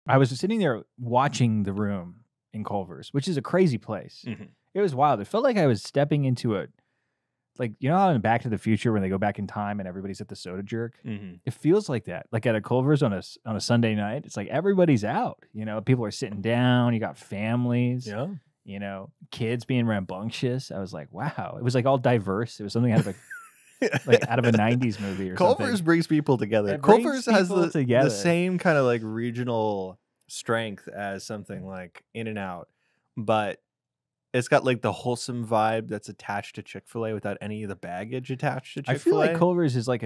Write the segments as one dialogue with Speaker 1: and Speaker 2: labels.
Speaker 1: I was sitting there watching The Room in Culver's, which is a crazy place. It was wild. It felt like I was stepping into a, like, you know how in Back to the Future when they go back in time and everybody's at the soda jerk? It feels like that. Like at a Culver's on a Sunday night, it's like everybody's out. You know, people are sitting down. You got families.
Speaker 2: Yeah.
Speaker 1: You know, kids being rambunctious. I was like, wow. It was like all diverse. It was something out of a like out of a 90s movie or
Speaker 2: Culver's
Speaker 1: something.
Speaker 2: brings people together. Culver's has the same kind of like regional strength as something like In-N-Out, but it's got like the wholesome vibe that's attached to Chick-fil-A without any of the baggage attached to Chick-fil-A.
Speaker 1: I feel like Culver's is like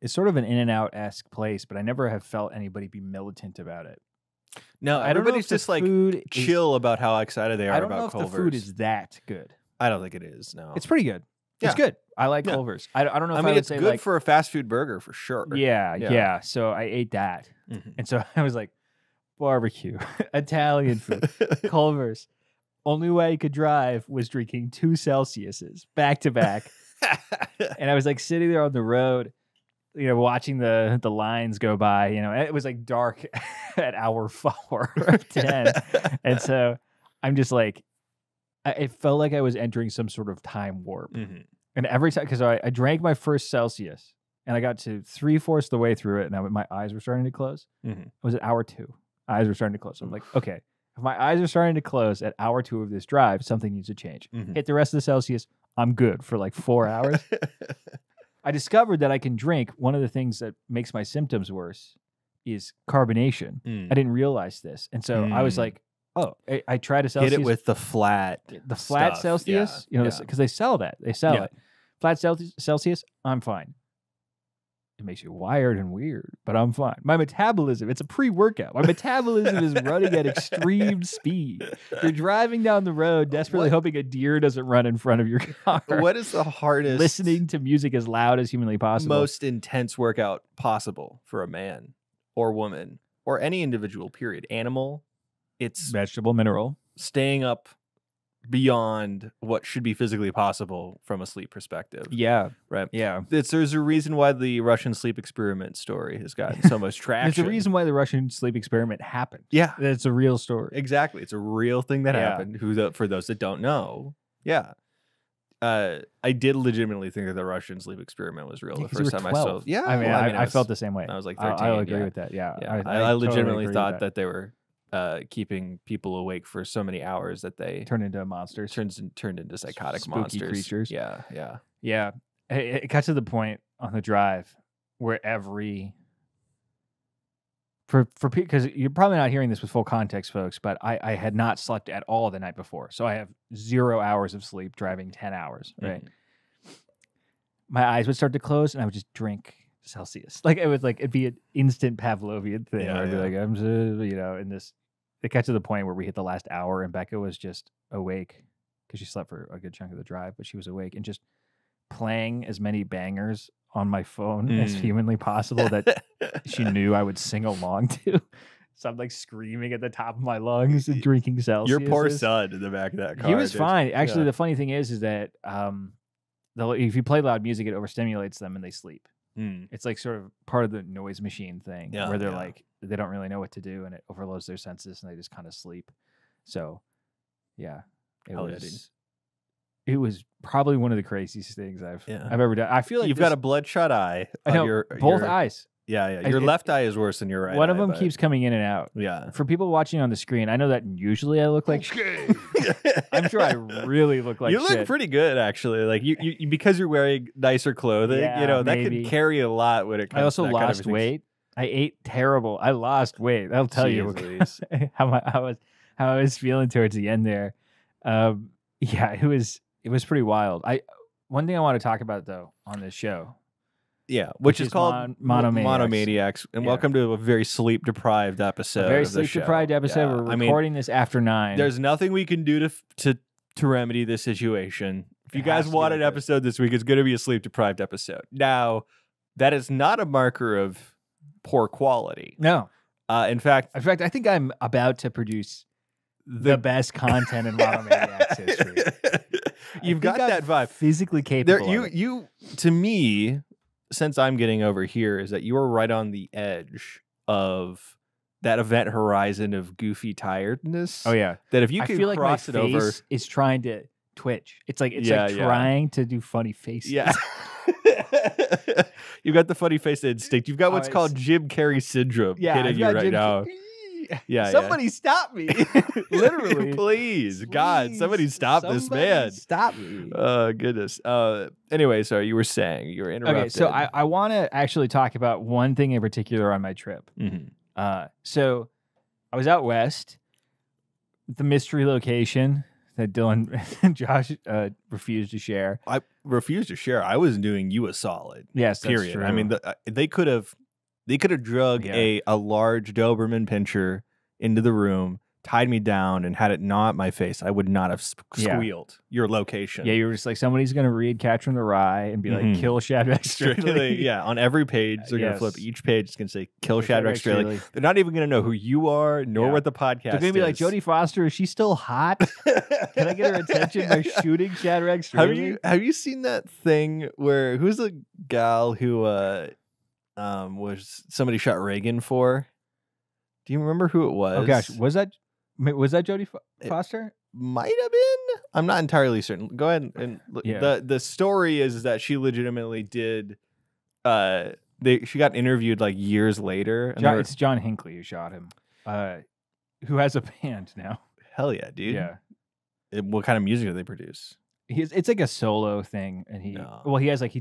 Speaker 1: it's sort of an In-N-Out-esque place, but I never have felt anybody be militant about it.
Speaker 2: No, everybody's just like chill about how excited they are about Culver's.
Speaker 1: I don't know if the food is that good.
Speaker 2: I don't think it is, no.
Speaker 1: It's pretty good. Yeah. It's good. I like Culver's. I don't know if I would say
Speaker 2: it's good for a fast food burger for sure.
Speaker 1: Yeah. So I ate that. And so I was like, barbecue, Italian food, Culver's. Only way I could drive was drinking 2 Celsiuses back to back. And I was like sitting there on the road, you know, watching the lines go by, you know, and it was like dark at hour 4 or 10. And so I'm just like, it felt like I was entering some sort of time warp. And every time, because I drank my first Celsius and I got to 3/4 the way through it and my eyes were starting to close. It was at hour 2. Eyes were starting to close. So I'm like, okay, if my eyes are starting to close at hour 2 of this drive, something needs to change. Hit the rest of the Celsius, I'm good for like 4 hours. I discovered that I can drink. One of the things that makes my symptoms worse is carbonation. I didn't realize this. And so I was like, oh, I tried a Celsius.
Speaker 2: Get it with the flat stuff.
Speaker 1: Celsius, you know, because they sell that. They sell it. Flat Celsius, I'm fine. It makes you wired and weird, but I'm fine. My metabolism, it's a pre-workout. My metabolism is running at extreme speed. You're driving down the road, desperately hoping a deer doesn't run in front of your car.
Speaker 2: What is the hardest?
Speaker 1: Listening to music as loud as humanly possible.
Speaker 2: Most intense workout possible for a man or woman or any individual, period. Animal, it's
Speaker 1: vegetable, mineral.
Speaker 2: Staying up beyond what should be physically possible from a sleep perspective.
Speaker 1: Yeah.
Speaker 2: Right.
Speaker 1: Yeah.
Speaker 2: There's a reason why the Russian sleep experiment story has gotten so much traction.
Speaker 1: There's a reason why the Russian sleep experiment happened.
Speaker 2: Yeah.
Speaker 1: It's a real story.
Speaker 2: Exactly. It's a real thing that happened. For those that don't know. Yeah. I did legitimately think that the Russian sleep experiment was real the first time I saw it.
Speaker 1: Yeah. I felt the same way.
Speaker 2: I was like 13.
Speaker 1: I'll agree with that. Yeah.
Speaker 2: I legitimately totally thought that they were keeping people awake for so many hours that they
Speaker 1: turned into monsters,
Speaker 2: turned into psychotic
Speaker 1: spooky
Speaker 2: monsters,
Speaker 1: creatures.
Speaker 2: Yeah.
Speaker 1: It got to the point on the drive where because you're probably not hearing this with full context, folks, but I had not slept at all the night before, so I have 0 hours of sleep driving 10 hours. Right, my eyes would start to close, and I would just drink Celsius. Like it'd be an instant Pavlovian thing. I'd be like, I'm just, you know, in this. It got to the point where we hit the last hour and Becca was just awake because she slept for a good chunk of the drive, but she was awake and just playing as many bangers on my phone as humanly possible that she knew I would sing along to. So I'm like screaming at the top of my lungs and drinking Celsius.
Speaker 2: Your poor son in the back of that car.
Speaker 1: He was fine. Actually, the funny thing is that if you play loud music, it overstimulates them and they sleep. It's like sort of part of the noise machine thing where they're like, they don't really know what to do and it overloads their senses and they just kind of sleep. So it was probably one of the craziest things I've ever done. I feel like
Speaker 2: you've got a bloodshot eye.
Speaker 1: I know, both eyes.
Speaker 2: Yeah. Your left eye is worse than your right.
Speaker 1: One of them keeps coming in and out.
Speaker 2: Yeah.
Speaker 1: For people watching on the screen, I know that usually I look like shit. I'm sure I really look like shit.
Speaker 2: You look pretty good, actually. Like you because you're wearing nicer clothing, you know, that can carry a lot when it comes to
Speaker 1: I also lost weight. I ate terrible. I lost weight. That'll tell you how I was feeling towards the end there. It was pretty wild. One thing I want to talk about though on this show.
Speaker 2: Yeah, which is called Monomaniacs. And welcome to a very sleep-deprived episode.
Speaker 1: A very sleep-deprived episode. Yeah. We're recording this after 9.
Speaker 2: There's nothing we can do to remedy this situation. If you guys want an episode this week, it's going to be a sleep-deprived episode. Now, that is not a marker of poor quality.
Speaker 1: No.
Speaker 2: In fact,
Speaker 1: I think I'm about to produce the best content in Monomaniacs history.
Speaker 2: You've got that vibe.
Speaker 1: Physically capable.
Speaker 2: You to me, since I'm getting over here, is that you are right on the edge of that event horizon of goofy tiredness.
Speaker 1: Oh yeah.
Speaker 2: That if you could
Speaker 1: feel like
Speaker 2: cross
Speaker 1: my
Speaker 2: it over,
Speaker 1: face is trying to twitch. It's like trying to do funny faces.
Speaker 2: Yeah. You've got the funny face instinct. You've got what's called Jim Carrey syndrome hitting you right now. Yeah,
Speaker 1: somebody stop me. Literally.
Speaker 2: Please, God, somebody stop this man.
Speaker 1: Stop me.
Speaker 2: Oh, goodness. Anyway, sorry, you were saying, you were interrupted.
Speaker 1: Okay, so I want to actually talk about one thing in particular on my trip. So I was out west, the mystery location that Dylan and Josh refused to share.
Speaker 2: I refused to share. I was doing you a solid.
Speaker 1: Yes, that's
Speaker 2: period.
Speaker 1: true.
Speaker 2: I mean, they could have drug a large Doberman pinscher into the room, tied me down, and had it gnaw at my face. I would not have squealed your location.
Speaker 1: Yeah, you were just like, somebody's going to read Catcher in the Rye and be like, kill Shadrach Strehle.
Speaker 2: Yeah, on every page, they're going to flip each page. It's going to say, kill Shadrach Strehle. They're not even going to know who you are, nor what the podcast is.
Speaker 1: They're going to be like, Jodie Foster, is she still hot? Can I get her attention by shooting Shadrach Strehle?
Speaker 2: Have you seen that thing where, who's the gal who was somebody shot Reagan for? Do you remember who it was?
Speaker 1: Oh gosh, was that Jodie Foster?
Speaker 2: Might have been. I'm not entirely certain. Go ahead and the story is that she legitimately did. She got interviewed like years later. And
Speaker 1: it's John Hinckley who shot him. Who has a band now?
Speaker 2: Hell yeah, dude.
Speaker 1: Yeah.
Speaker 2: What kind of music do they produce?
Speaker 1: It's like a solo thing, and he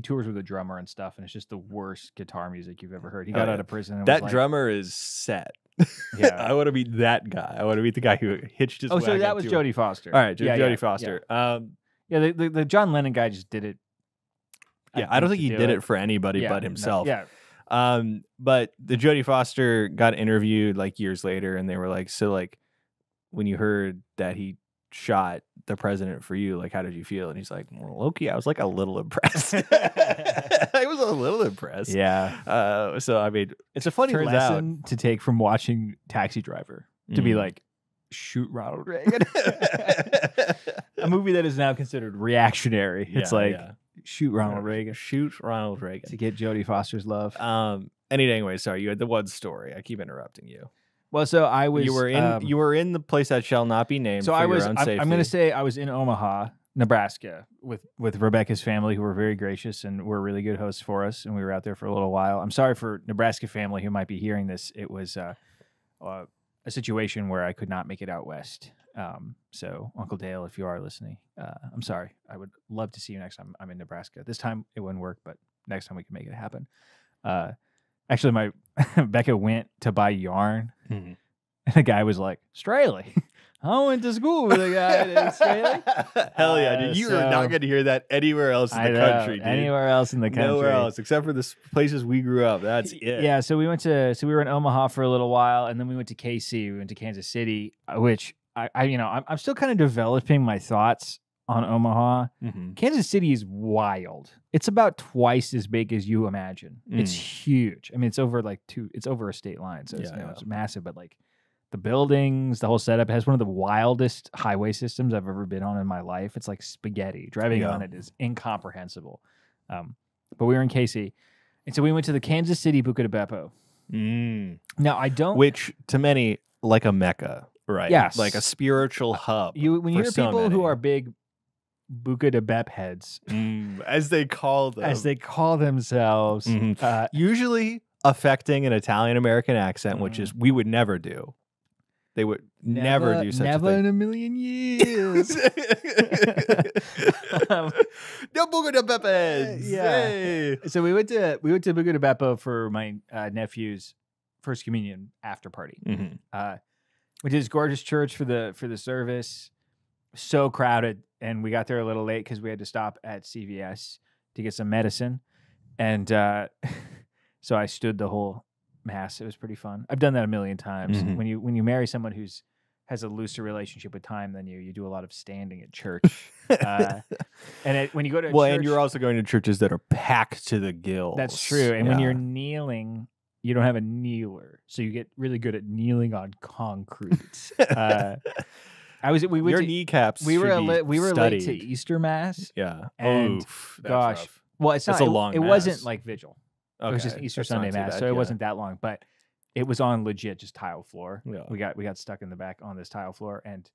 Speaker 1: tours with a drummer and stuff, and it's just the worst guitar music you've ever heard. He got out of prison. And
Speaker 2: that drummer is set. Yeah, I want to meet that guy. I want to meet the guy who hitched his.
Speaker 1: Oh, so that was Jodie Foster.
Speaker 2: All right, Jodie Foster.
Speaker 1: Yeah, the John Lennon guy just did it.
Speaker 2: Yeah, I don't think he did it for anybody but himself. But the Jodie Foster got interviewed like years later, and they were like, so like when you heard that he shot the president for you, like how did you feel? And he's like, well, low-key, I was like a little impressed. I was a little impressed.
Speaker 1: Yeah.
Speaker 2: So I mean,
Speaker 1: it's a funny lesson to take from watching Taxi Driver to be like, shoot Ronald Reagan. A movie that is now considered reactionary. It's like shoot Ronald Reagan.
Speaker 2: Shoot Ronald Reagan
Speaker 1: to get Jodie Foster's love.
Speaker 2: Anyway, sorry, you had the one story. I keep interrupting you.
Speaker 1: Well, so I was.
Speaker 2: You were in the place that shall not be named.
Speaker 1: So
Speaker 2: for
Speaker 1: I was.
Speaker 2: Your own safety.
Speaker 1: I'm going to say I was in Omaha, Nebraska, with Rebecca's family, who were very gracious and were really good hosts for us, and we were out there for a little while. I'm sorry for Nebraska family who might be hearing this. It was a situation where I could not make it out west. So Uncle Dale, if you are listening, I'm sorry. I would love to see you next time I'm in Nebraska. This time it wouldn't work, but next time we can make it happen. Actually, my Becca went to buy yarn, and the guy was like, Strehle. I went to school with a guy named Strehle.
Speaker 2: Hell yeah, dude. You are not going to hear that anywhere else in the country, dude.
Speaker 1: Anywhere else in the country.
Speaker 2: Nowhere else, except for the places we grew up. That's it.
Speaker 1: Yeah, so we were in Omaha for a little while, and then we went to KC. We went to Kansas City, which I'm still kind of developing my thoughts on Omaha. Kansas City is wild. It's about twice as big as you imagine. It's huge. I mean, it's over it's over a state line, so it's massive. But like the buildings, the whole setup, it has one of the wildest highway systems I've ever been on in my life. It's like spaghetti. Driving on it is incomprehensible. But we were in KC, and so we went to the Kansas City Buca di Beppo. Now which
Speaker 2: to many like a mecca, right?
Speaker 1: Yes,
Speaker 2: like a spiritual hub.
Speaker 1: When you hear people who are big Buca di Beppo heads,
Speaker 2: as they call
Speaker 1: themselves,
Speaker 2: usually affecting an Italian American accent, which is we would never do. They would never do such a thing.
Speaker 1: Never in a million years.
Speaker 2: The Buca di Beppo heads.
Speaker 1: Yeah.
Speaker 2: Hey.
Speaker 1: So we went to Buca di Beppo for my nephew's first communion after party. We did this gorgeous church for the service. So crowded, and we got there a little late because we had to stop at CVS to get some medicine, and so I stood the whole mass. It was pretty fun. I've done that a million times. When you marry someone who's has a looser relationship with time than you do a lot of standing at church. And when you go to church,
Speaker 2: and you're also going to churches that are packed to the gills.
Speaker 1: That's true. And when you're kneeling, you don't have a kneeler, so you get really good at kneeling on concrete.
Speaker 2: Your kneecaps.
Speaker 1: We were late to Easter Mass.
Speaker 2: Yeah.
Speaker 1: And gosh,
Speaker 2: rough.
Speaker 1: well, it's not.
Speaker 2: A long.
Speaker 1: It wasn't like vigil.
Speaker 2: Okay.
Speaker 1: It was just Easter Sunday Mass, so it wasn't that long. But it was on legit just tile floor.
Speaker 2: Yeah.
Speaker 1: We got stuck in the back on this tile floor, and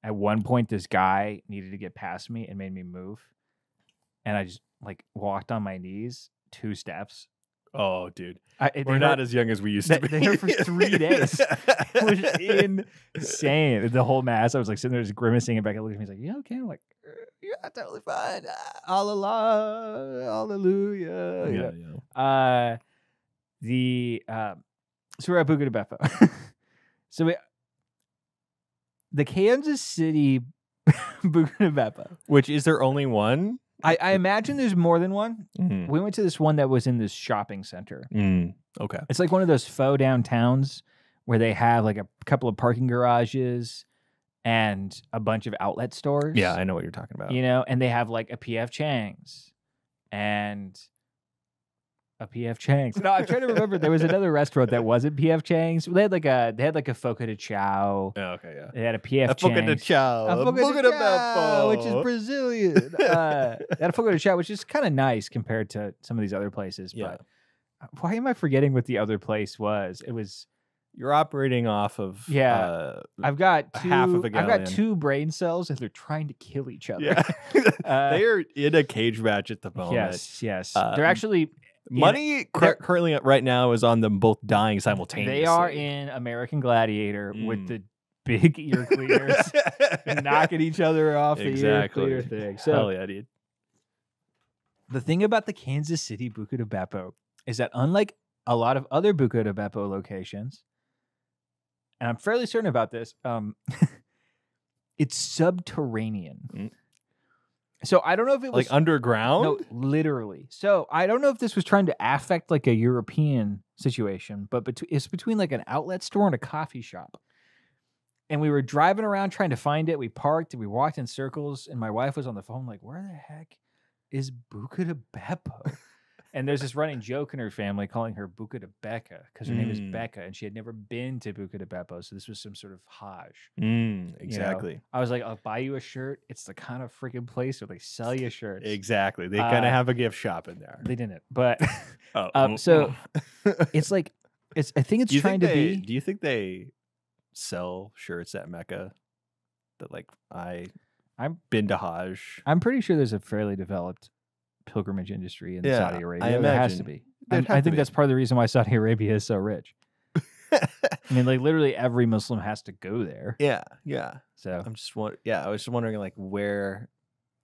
Speaker 1: at one point this guy needed to get past me and made me move, and I just like walked on my knees 2 steps.
Speaker 2: Oh, dude. We're not as young as we used to be.
Speaker 1: They hurt for 3 days. It was insane. The whole mass, I was like sitting there just grimacing, and Becca looked at me, he's like, "Yeah, okay." I'm like, "Yeah, totally fine. Hallelujah."
Speaker 2: Yeah.
Speaker 1: So we're at Buca di Beppo. So the Kansas City Buca di Beppo.
Speaker 2: Which, is there only one?
Speaker 1: I imagine there's more than one.
Speaker 2: Mm-hmm.
Speaker 1: We went to this one that was in this shopping center.
Speaker 2: Okay.
Speaker 1: It's like one of those faux downtowns where they have like a couple of parking garages and a bunch of outlet stores.
Speaker 2: Yeah, I know what you're talking about.
Speaker 1: You know, and they have like a PF Chang's and a PF Chang's. No, I'm trying to remember. There was another restaurant that wasn't PF Chang's. They had like a Foca de Chao.
Speaker 2: Oh, okay, yeah.
Speaker 1: They had a PF Chang's.
Speaker 2: Foca de Chao.
Speaker 1: A Foca de Chao, which is Brazilian. They had a Foca de Chao, which is kind of nice compared to some of these other places.
Speaker 2: Yeah.
Speaker 1: But why am I forgetting what the other place was? It was.
Speaker 2: You're operating off of
Speaker 1: I've got
Speaker 2: half of a gallon.
Speaker 1: I've got 2 brain cells and they're trying to kill each other.
Speaker 2: Yeah. They are in a cage match at the moment.
Speaker 1: Yes. They're actually
Speaker 2: money currently right now is on them both dying simultaneously.
Speaker 1: They are in American Gladiator with the big ear cleaners knocking each other off the ear cleaner thing. So,
Speaker 2: hell yeah, dude.
Speaker 1: The thing about the Kansas City Buca di Beppo is that unlike a lot of other Buca di Beppo locations, and I'm fairly certain about this, it's subterranean. So I don't know if it was
Speaker 2: like underground.
Speaker 1: No, literally. So I don't know if this was trying to affect like a European situation, but it's between like an outlet store and a coffee shop. And we were driving around trying to find it. We parked and we walked in circles, and my wife was on the phone like, "Where the heck is Buca di Beppo?" And there's this running joke in her family calling her Buca di Becca because her name is Becca, and she had never been to Buca di Beppo, so this was some sort of Hajj.
Speaker 2: Exactly.
Speaker 1: You know? I was like, "I'll buy you a shirt." It's the kind of freaking place where they sell you shirts.
Speaker 2: Exactly. They kind of have a gift shop in there.
Speaker 1: They didn't, but so it's like I think it's trying to be.
Speaker 2: Do you think they sell shirts at Mecca? That like I've been to Hajj.
Speaker 1: I'm pretty sure there's a fairly developed pilgrimage industry in Saudi Arabia. There has to be. I think that's part of the reason why Saudi Arabia is so rich. I mean, like literally every Muslim has to go there.
Speaker 2: Yeah.
Speaker 1: So
Speaker 2: I was just wondering like where,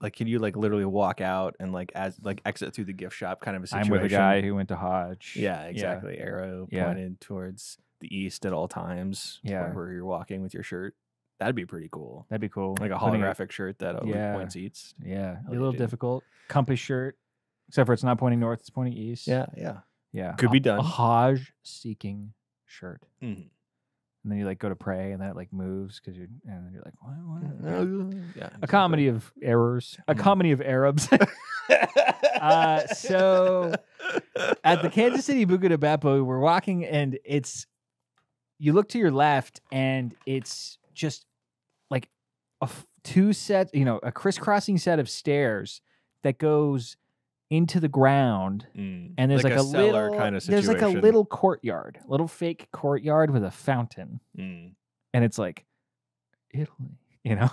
Speaker 2: like, can you like literally walk out and like exit through the gift shop kind of a situation?
Speaker 1: I'm with a guy who went to Hajj.
Speaker 2: Yeah, exactly. Yeah. Arrow pointed towards the east at all times.
Speaker 1: Yeah,
Speaker 2: where you're walking with your shirt. That'd be pretty cool.
Speaker 1: That'd be cool.
Speaker 2: Like a holographic shirt that points east.
Speaker 1: Yeah. A little difficult. Compass shirt. Except for it's not pointing north, it's pointing east.
Speaker 2: Yeah.
Speaker 1: Could
Speaker 2: be done.
Speaker 1: A Hajj seeking shirt.
Speaker 2: Mm-hmm.
Speaker 1: And then you like go to pray and then it like moves because you're like, what?
Speaker 2: Yeah.
Speaker 1: A comedy of errors. A comedy of Arabs. So at the Kansas City Buca di Beppo, we're walking and you look to your left and it's just like a crisscrossing set of stairs that goes into the ground, and there's like a cellar
Speaker 2: little kind of
Speaker 1: situation. There's like a little courtyard, a little fake courtyard with a fountain, and it's like Italy, you know.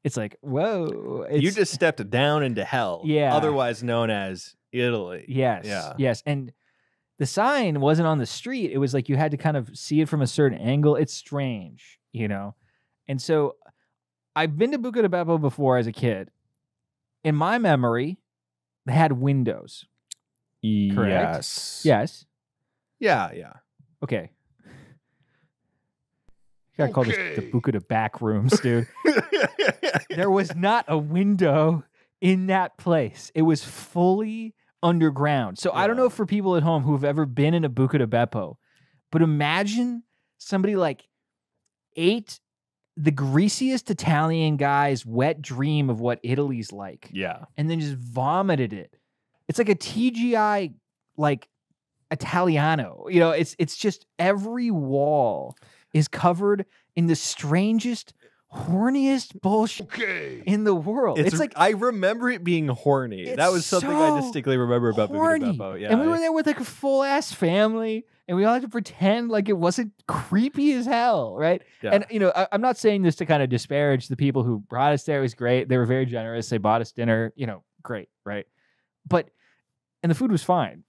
Speaker 1: It's like whoa!
Speaker 2: You just stepped down into hell, otherwise known as Italy.
Speaker 1: Yes, and the sign wasn't on the street. It was like you had to kind of see it from a certain angle. It's strange, you know. And so I've been to Buca di Beppo before as a kid. In my memory, they had windows. Correct? Yes.
Speaker 2: Yeah.
Speaker 1: Okay. You gotta call this the Buca di Backrooms, dude. There was not a window in that place. It was fully underground. So I don't know for people at home who've ever been in a Buca di Beppo, but imagine somebody like ate the greasiest Italian guy's wet dream of what Italy's like.
Speaker 2: Yeah.
Speaker 1: And then just vomited it. It's like a TGI, like Italiano. You know, it's just every wall is covered in the strangest, horniest bullshit in the world. It's like
Speaker 2: I remember it being horny. That was something I distinctly remember about Buca di Beppo. Yeah,
Speaker 1: and we were there with like a full ass family, and we all had to pretend like it wasn't creepy as hell, right? Yeah. And you know, I'm not saying this to kind of disparage the people who brought us there. It was great. They were very generous. They bought us dinner. You know, great, right? But and the food was fine,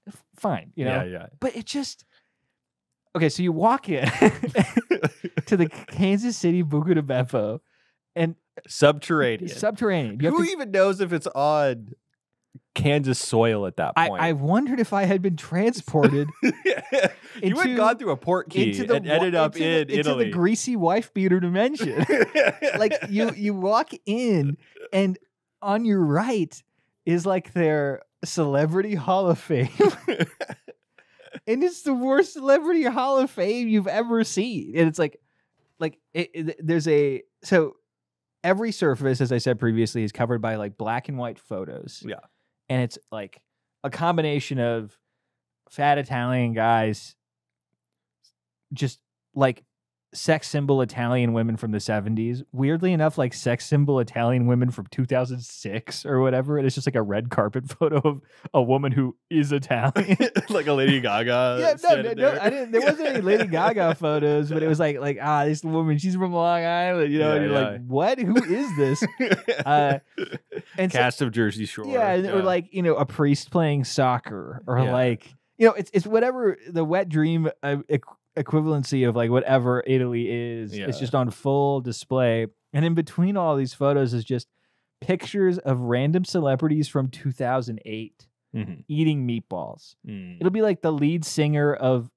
Speaker 1: you know.
Speaker 2: Yeah.
Speaker 1: But it just okay. So you walk in to the Kansas City Buca di Beppo, and subterranean.
Speaker 2: Who even knows if it's on Kansas soil at that point?
Speaker 1: I wondered if I had been transported.
Speaker 2: You had gone through a port key and ended up in Italy.
Speaker 1: Into the greasy wife beater dimension. Like you walk in, and on your right is like their Celebrity Hall of Fame. And it's the worst Celebrity Hall of Fame you've ever seen. And it's like there's a so every surface, as I said previously, is covered by like black and white photos.
Speaker 2: Yeah.
Speaker 1: And it's like a combination of fat Italian guys, just like sex symbol Italian women from the 70s. Weirdly enough, like sex symbol Italian women from 2006 or whatever. And it's just like a red carpet photo of a woman who is Italian.
Speaker 2: Like a Lady Gaga.
Speaker 1: Yeah, no, I didn't. There wasn't any Lady Gaga photos, but it was like this woman, she's from Long Island, you know, and you're like, what? Who is this?
Speaker 2: And cast of Jersey Shore.
Speaker 1: Yeah, or like, you know, a priest playing soccer, or like, you know, it's whatever the wet dream equivalency of like whatever Italy is. Yeah. It's just on full display. And in between all these photos is just pictures of random celebrities from 2008 eating meatballs. It'll be like the lead singer of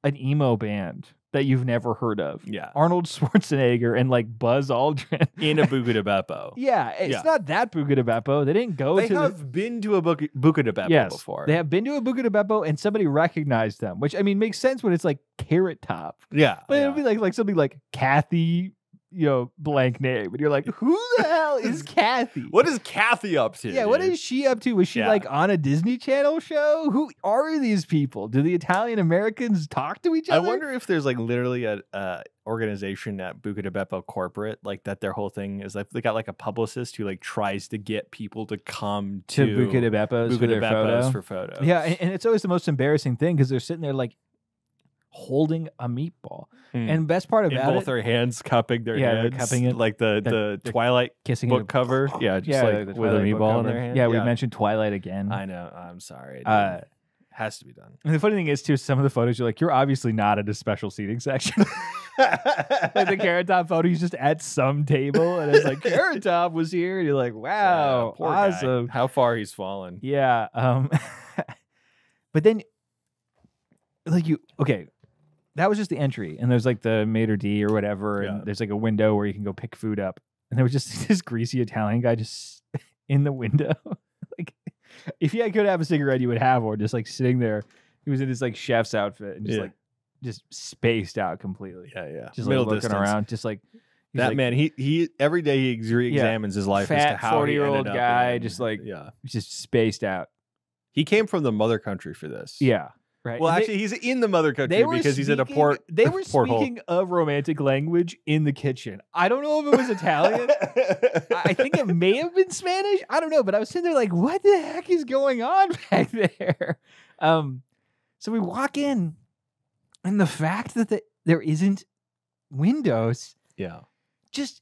Speaker 1: an emo band that you've never heard of.
Speaker 2: Yeah.
Speaker 1: Arnold Schwarzenegger and like Buzz Aldrin.
Speaker 2: In a Buca di Beppo.
Speaker 1: Yeah. It's not that Buca di Beppo. They didn't go
Speaker 2: They have been to a Buca di Beppo before.
Speaker 1: They have been to a Buca di Beppo, and somebody recognized them, which I mean makes sense when it's like Carrot Top.
Speaker 2: Yeah.
Speaker 1: But it'll be like something like Kathy, you know, blank name. And you're like, who the hell is Kathy?
Speaker 2: What is Kathy up to?
Speaker 1: Yeah, dude? What is she up to? Was she like on a Disney Channel show? Who are these people? Do the Italian Americans talk to each other?
Speaker 2: I wonder if there's like literally a organization at Buca di Beppo corporate, like that their whole thing is like they got like a publicist who like tries to get people to come to
Speaker 1: Buca di Beppo's
Speaker 2: for photos.
Speaker 1: Yeah, and it's always the most embarrassing thing because they're sitting there like holding a meatball. And best part about
Speaker 2: both their hands cupping their hands.
Speaker 1: They're cupping it.
Speaker 2: Like the Twilight
Speaker 1: kissing
Speaker 2: book cover. Yeah, just like with a meatball in their hand.
Speaker 1: Yeah, we mentioned Twilight again.
Speaker 2: I know. I'm sorry. Has to be done.
Speaker 1: And the funny thing is, too, some of the photos, you're like, you're obviously not at a special seating section. Like the Carrot Top photo, he's just at some table, and it's like, Carrot Top was here. And you're like, wow,
Speaker 2: poor
Speaker 1: awesome.
Speaker 2: Guy. How far he's fallen.
Speaker 1: Yeah. But then, like okay, that was just the entry. And there's like the maitre d' or whatever, and there's like a window where you can go pick food up. And there was just this greasy Italian guy just in the window. Like, if you could have a cigarette, you would have one, just like sitting there. He was in his like chef's outfit and just like just spaced out completely.
Speaker 2: Yeah.
Speaker 1: Just like looking around, just like
Speaker 2: that like, man. He every day he re-examines his life
Speaker 1: fat,
Speaker 2: as to how
Speaker 1: 40-year-old guy, just like just spaced out.
Speaker 2: He came from the mother country for this.
Speaker 1: Yeah. Right.
Speaker 2: Well, actually, he's in the mother country because he's in a port.
Speaker 1: They were speaking of romantic language in the kitchen. I don't know if it was Italian. I think it may have been Spanish. I don't know, but I was sitting there like, what the heck is going on back there? So we walk in, and the fact that there isn't windows, just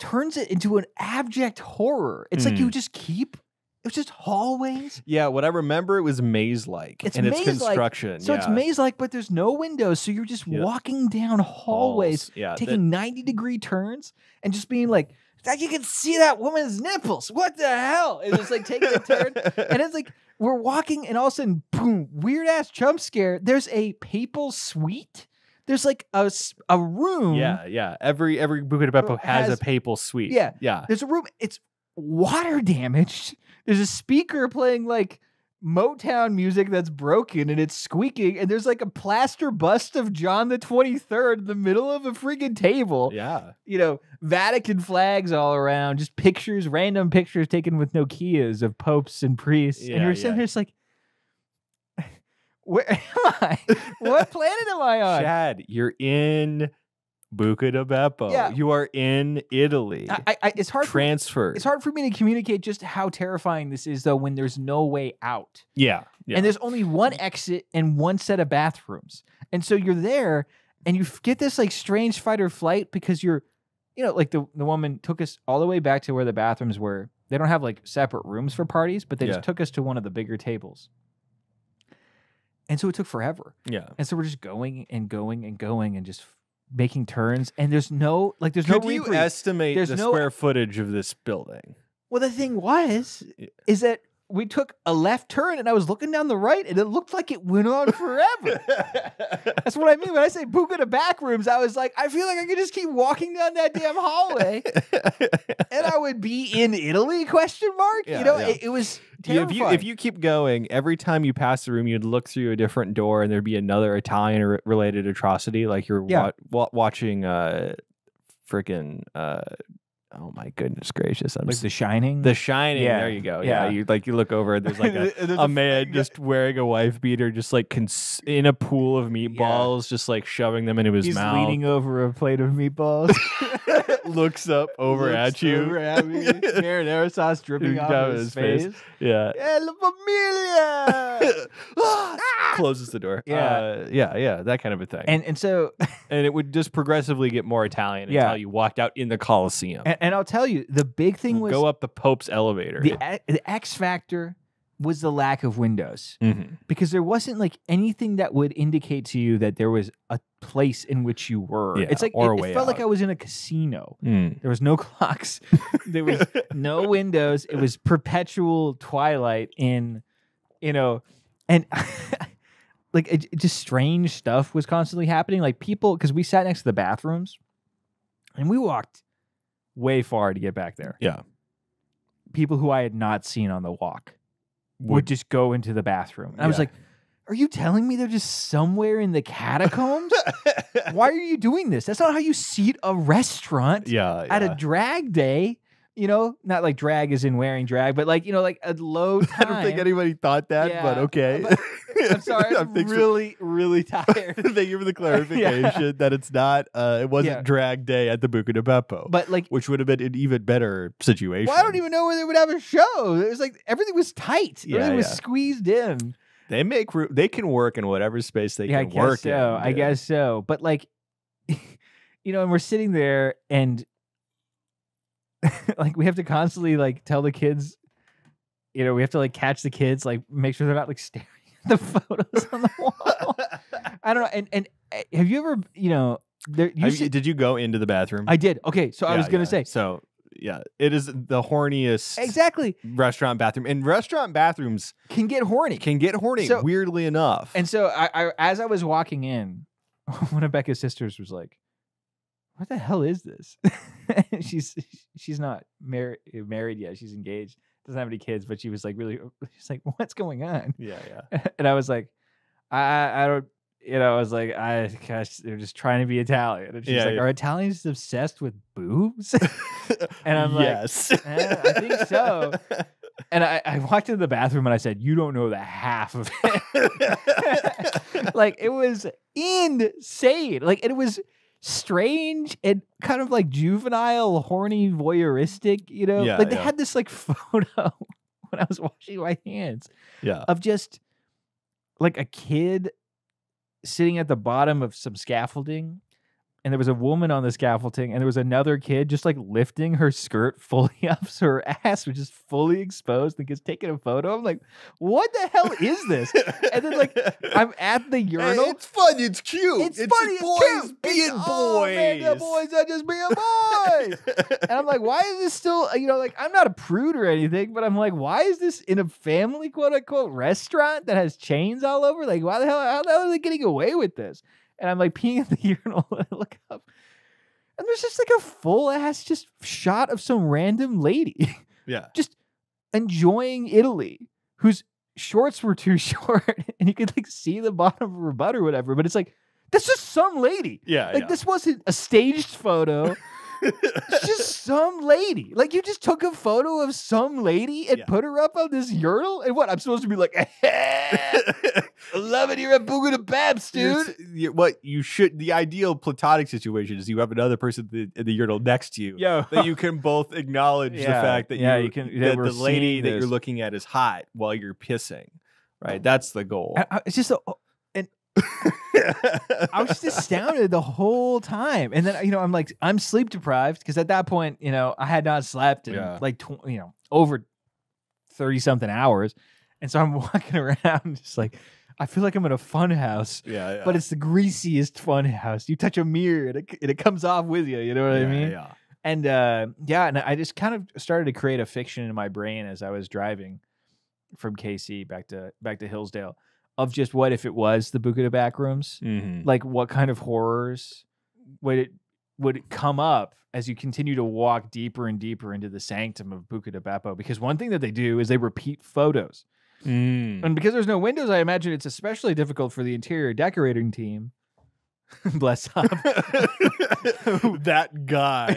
Speaker 1: turns it into an abject horror. It's like you just keep. It was just hallways.
Speaker 2: Yeah, what I remember, it was maze-like in its construction.
Speaker 1: So it's maze-like, but there's no windows. So you're just walking down hallways, taking 90-degree turns, and just being like, you can see that woman's nipples. What the hell? And it's like taking a turn. And it's like, we're walking, and all of a sudden, boom, weird-ass jump scare. There's a papal suite. There's like a room.
Speaker 2: Yeah. Every Buca di Beppo has a papal suite.
Speaker 1: Yeah. There's a room. It's water damaged. There's a speaker playing like Motown music that's broken and it's squeaking, and there's like a plaster bust of John the 23rd in the middle of a freaking table.
Speaker 2: Yeah.
Speaker 1: You know, Vatican flags all around, just pictures, random pictures taken with Nokias of popes and priests. And you're sitting there just like, where am I? What planet am I on?
Speaker 2: Shad, you're in Buca di Beppo.
Speaker 1: Yeah.
Speaker 2: You are in Italy.
Speaker 1: It's hard.
Speaker 2: Transferred.
Speaker 1: It's hard for me to communicate just how terrifying this is, though, when there's no way out.
Speaker 2: Yeah.
Speaker 1: And there's only one exit and one set of bathrooms. And so you're there and you get this like strange fight or flight because you're, like the woman took us all the way back to where the bathrooms were. They don't have like separate rooms for parties, but they just took us to one of the bigger tables. And so it took forever. Yeah. And so we're just going and going and going and just making turns. And there's no
Speaker 2: Could you estimate the square footage of this building?
Speaker 1: Well, the thing is that we took a left turn and I was looking down the right and it looked like it went on forever. That's what I mean when I say Buca di Backrooms. I was like, I feel like I could just keep walking down that damn hallway and I would be in Italy, question mark. Yeah, It was terrifying.
Speaker 2: If you keep going, every time you pass the room, you'd look through a different door and there'd be another Italian-related atrocity, like you're watching freaking... oh my goodness gracious!
Speaker 1: Like The Shining.
Speaker 2: The Shining. Yeah. There you go. Yeah. You look over and there's like a man just wearing a wife beater, just like in a pool of meatballs, just like shoving them into his mouth.
Speaker 1: He's leaning over a plate of meatballs.
Speaker 2: Looks up over at you.
Speaker 1: Over at me. Marinara sauce dripping off his face.
Speaker 2: Yeah.
Speaker 1: La familia.
Speaker 2: Closes the door.
Speaker 1: Yeah.
Speaker 2: That kind of a thing.
Speaker 1: And so
Speaker 2: and it would just progressively get more Italian until you walked out in the Colosseum.
Speaker 1: And I'll tell you, the big thing was
Speaker 2: go up the Pope's elevator.
Speaker 1: The X factor was the lack of windows, because there wasn't like anything that would indicate to you that there was a place in which you were. It's like it felt like I was in a casino. There was no clocks, there was no windows. It was perpetual twilight in, and like just strange stuff was constantly happening. Like people, because we sat next to the bathrooms, and we walked way far to get back there.
Speaker 2: Yeah.
Speaker 1: People who I had not seen on the walk would just go into the bathroom. And I was like, are you telling me they're just somewhere in the catacombs? Why are you doing this? That's not how you seat a restaurant at a drag day. Not like drag as in wearing drag, but like, like a low time.
Speaker 2: I don't think anybody thought that, but okay.
Speaker 1: I'm sorry. I'm really tired.
Speaker 2: Thank you for the clarification that it's not, it wasn't drag day at the Buca di Beppo.
Speaker 1: But like,
Speaker 2: which would have been an even better situation.
Speaker 1: Well, I don't even know where they would have a show. It was like, everything was tight. Everything was squeezed in.
Speaker 2: They make room. They can work in whatever space they can work in.
Speaker 1: I guess so. But like, and we're sitting there and like we have to constantly like tell the kids, we have to like catch the kids, like make sure they're not like staring at the photos on the wall. I don't know. And have you ever,
Speaker 2: did you go into the bathroom?
Speaker 1: I did. Okay. So I was going to say.
Speaker 2: So yeah, it is the horniest restaurant bathroom. And restaurant bathrooms
Speaker 1: can get horny.
Speaker 2: So, weirdly enough.
Speaker 1: And so I as I was walking in, one of Becca's sisters was like, what the hell is this? she's not married yet. She's engaged. Doesn't have any kids, but she was like she's like, what's going on?
Speaker 2: Yeah.
Speaker 1: And I was like, I don't, I was like, gosh, they're just trying to be Italian. And she's like, are Italians obsessed with boobs? And I'm like,
Speaker 2: yes,
Speaker 1: I think so. And I walked into the bathroom and I said, you don't know the half of it. Like, it was insane. Like, it was strange and kind of like juvenile, horny, voyeuristic, like they had this like photo when I was washing my hands of just like a kid sitting at the bottom of some scaffolding, and there was a woman on the scaffolding, and there was another kid just like lifting her skirt fully up, so her ass was just fully exposed. The kid's taking a photo. I'm like, what the hell is this? And then like I'm at the urinal.
Speaker 2: Hey, it's fun. It's cute.
Speaker 1: It's funny. It's
Speaker 2: boys
Speaker 1: cute.
Speaker 2: Being boys.
Speaker 1: Oh, man, the boys are just being boys. And I'm like, why is this still? Like I'm not a prude or anything, but I'm like, why is this in a family quote unquote restaurant that has chains all over? Like, how the hell are they getting away with this? And I'm like peeing at the urinal and I look up and there's just like a full ass just shot of some random lady.
Speaker 2: Yeah.
Speaker 1: Just enjoying Italy, whose shorts were too short and you could like see the bottom of her butt or whatever. But it's like, that's just some lady.
Speaker 2: Yeah.
Speaker 1: Like this wasn't a staged photo. It's just some lady. Like, you just took a photo of some lady and put her up on this urinal? And what? I'm supposed to be like, I love it. You're at Buca di Beppo, dude.
Speaker 2: What you should, the ideal platonic situation is you have another person in the urinal next to you that you can both acknowledge the fact that
Speaker 1: you can,
Speaker 2: that the lady that you're looking at is hot while you're pissing. Right? That's the goal.
Speaker 1: It's just I was just astounded the whole time. And then, I'm like, I'm sleep deprived because at that point, I had not slept in like, over 30 something hours. And so I'm walking around just like, I feel like I'm in a fun house, but it's the greasiest fun house. You touch a mirror and it comes off with you. You know what I mean?
Speaker 2: Yeah.
Speaker 1: And and I just kind of started to create a fiction in my brain as I was driving from KC back to Hillsdale of just what if it was the Buca di Backrooms? Like, what kind of horrors would it come up as you continue to walk deeper and deeper into the sanctum of Buca di Beppo? Because one thing that they do is they repeat photos. And because there's no windows, I imagine it's especially difficult for the interior decorating team. Bless up.
Speaker 2: That guy.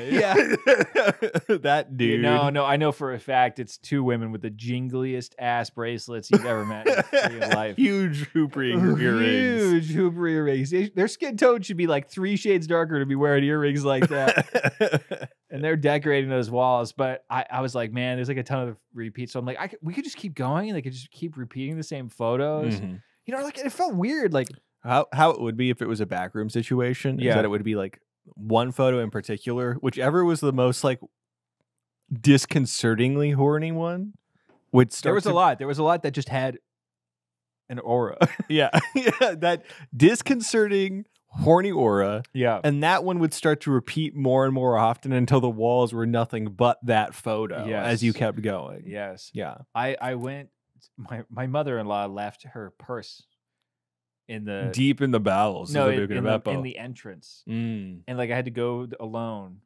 Speaker 2: That dude.
Speaker 1: No, I know for a fact it's two women with the jingliest ass bracelets you've ever met in your life.
Speaker 2: Huge hoopery earrings.
Speaker 1: Huge hoopery earrings. Their skin tone should be like 3 shades darker to be wearing earrings like that. And they're decorating those walls. But I was like, man, there's like a ton of repeats. So I'm like, we could just keep going and they could just keep repeating the same photos. Like it felt weird. Like,
Speaker 2: how it would be if it was a backroom situation is that it would be like one photo in particular, whichever was the most like disconcertingly horny one would start.
Speaker 1: There was a lot that just had an aura.
Speaker 2: That disconcerting horny aura. And that one would start to repeat more and more often until the walls were nothing but that photo as you kept going. I went,
Speaker 1: my mother-in-law left her purse
Speaker 2: deep in the bowels.
Speaker 1: No, in the entrance. And like I had to go alone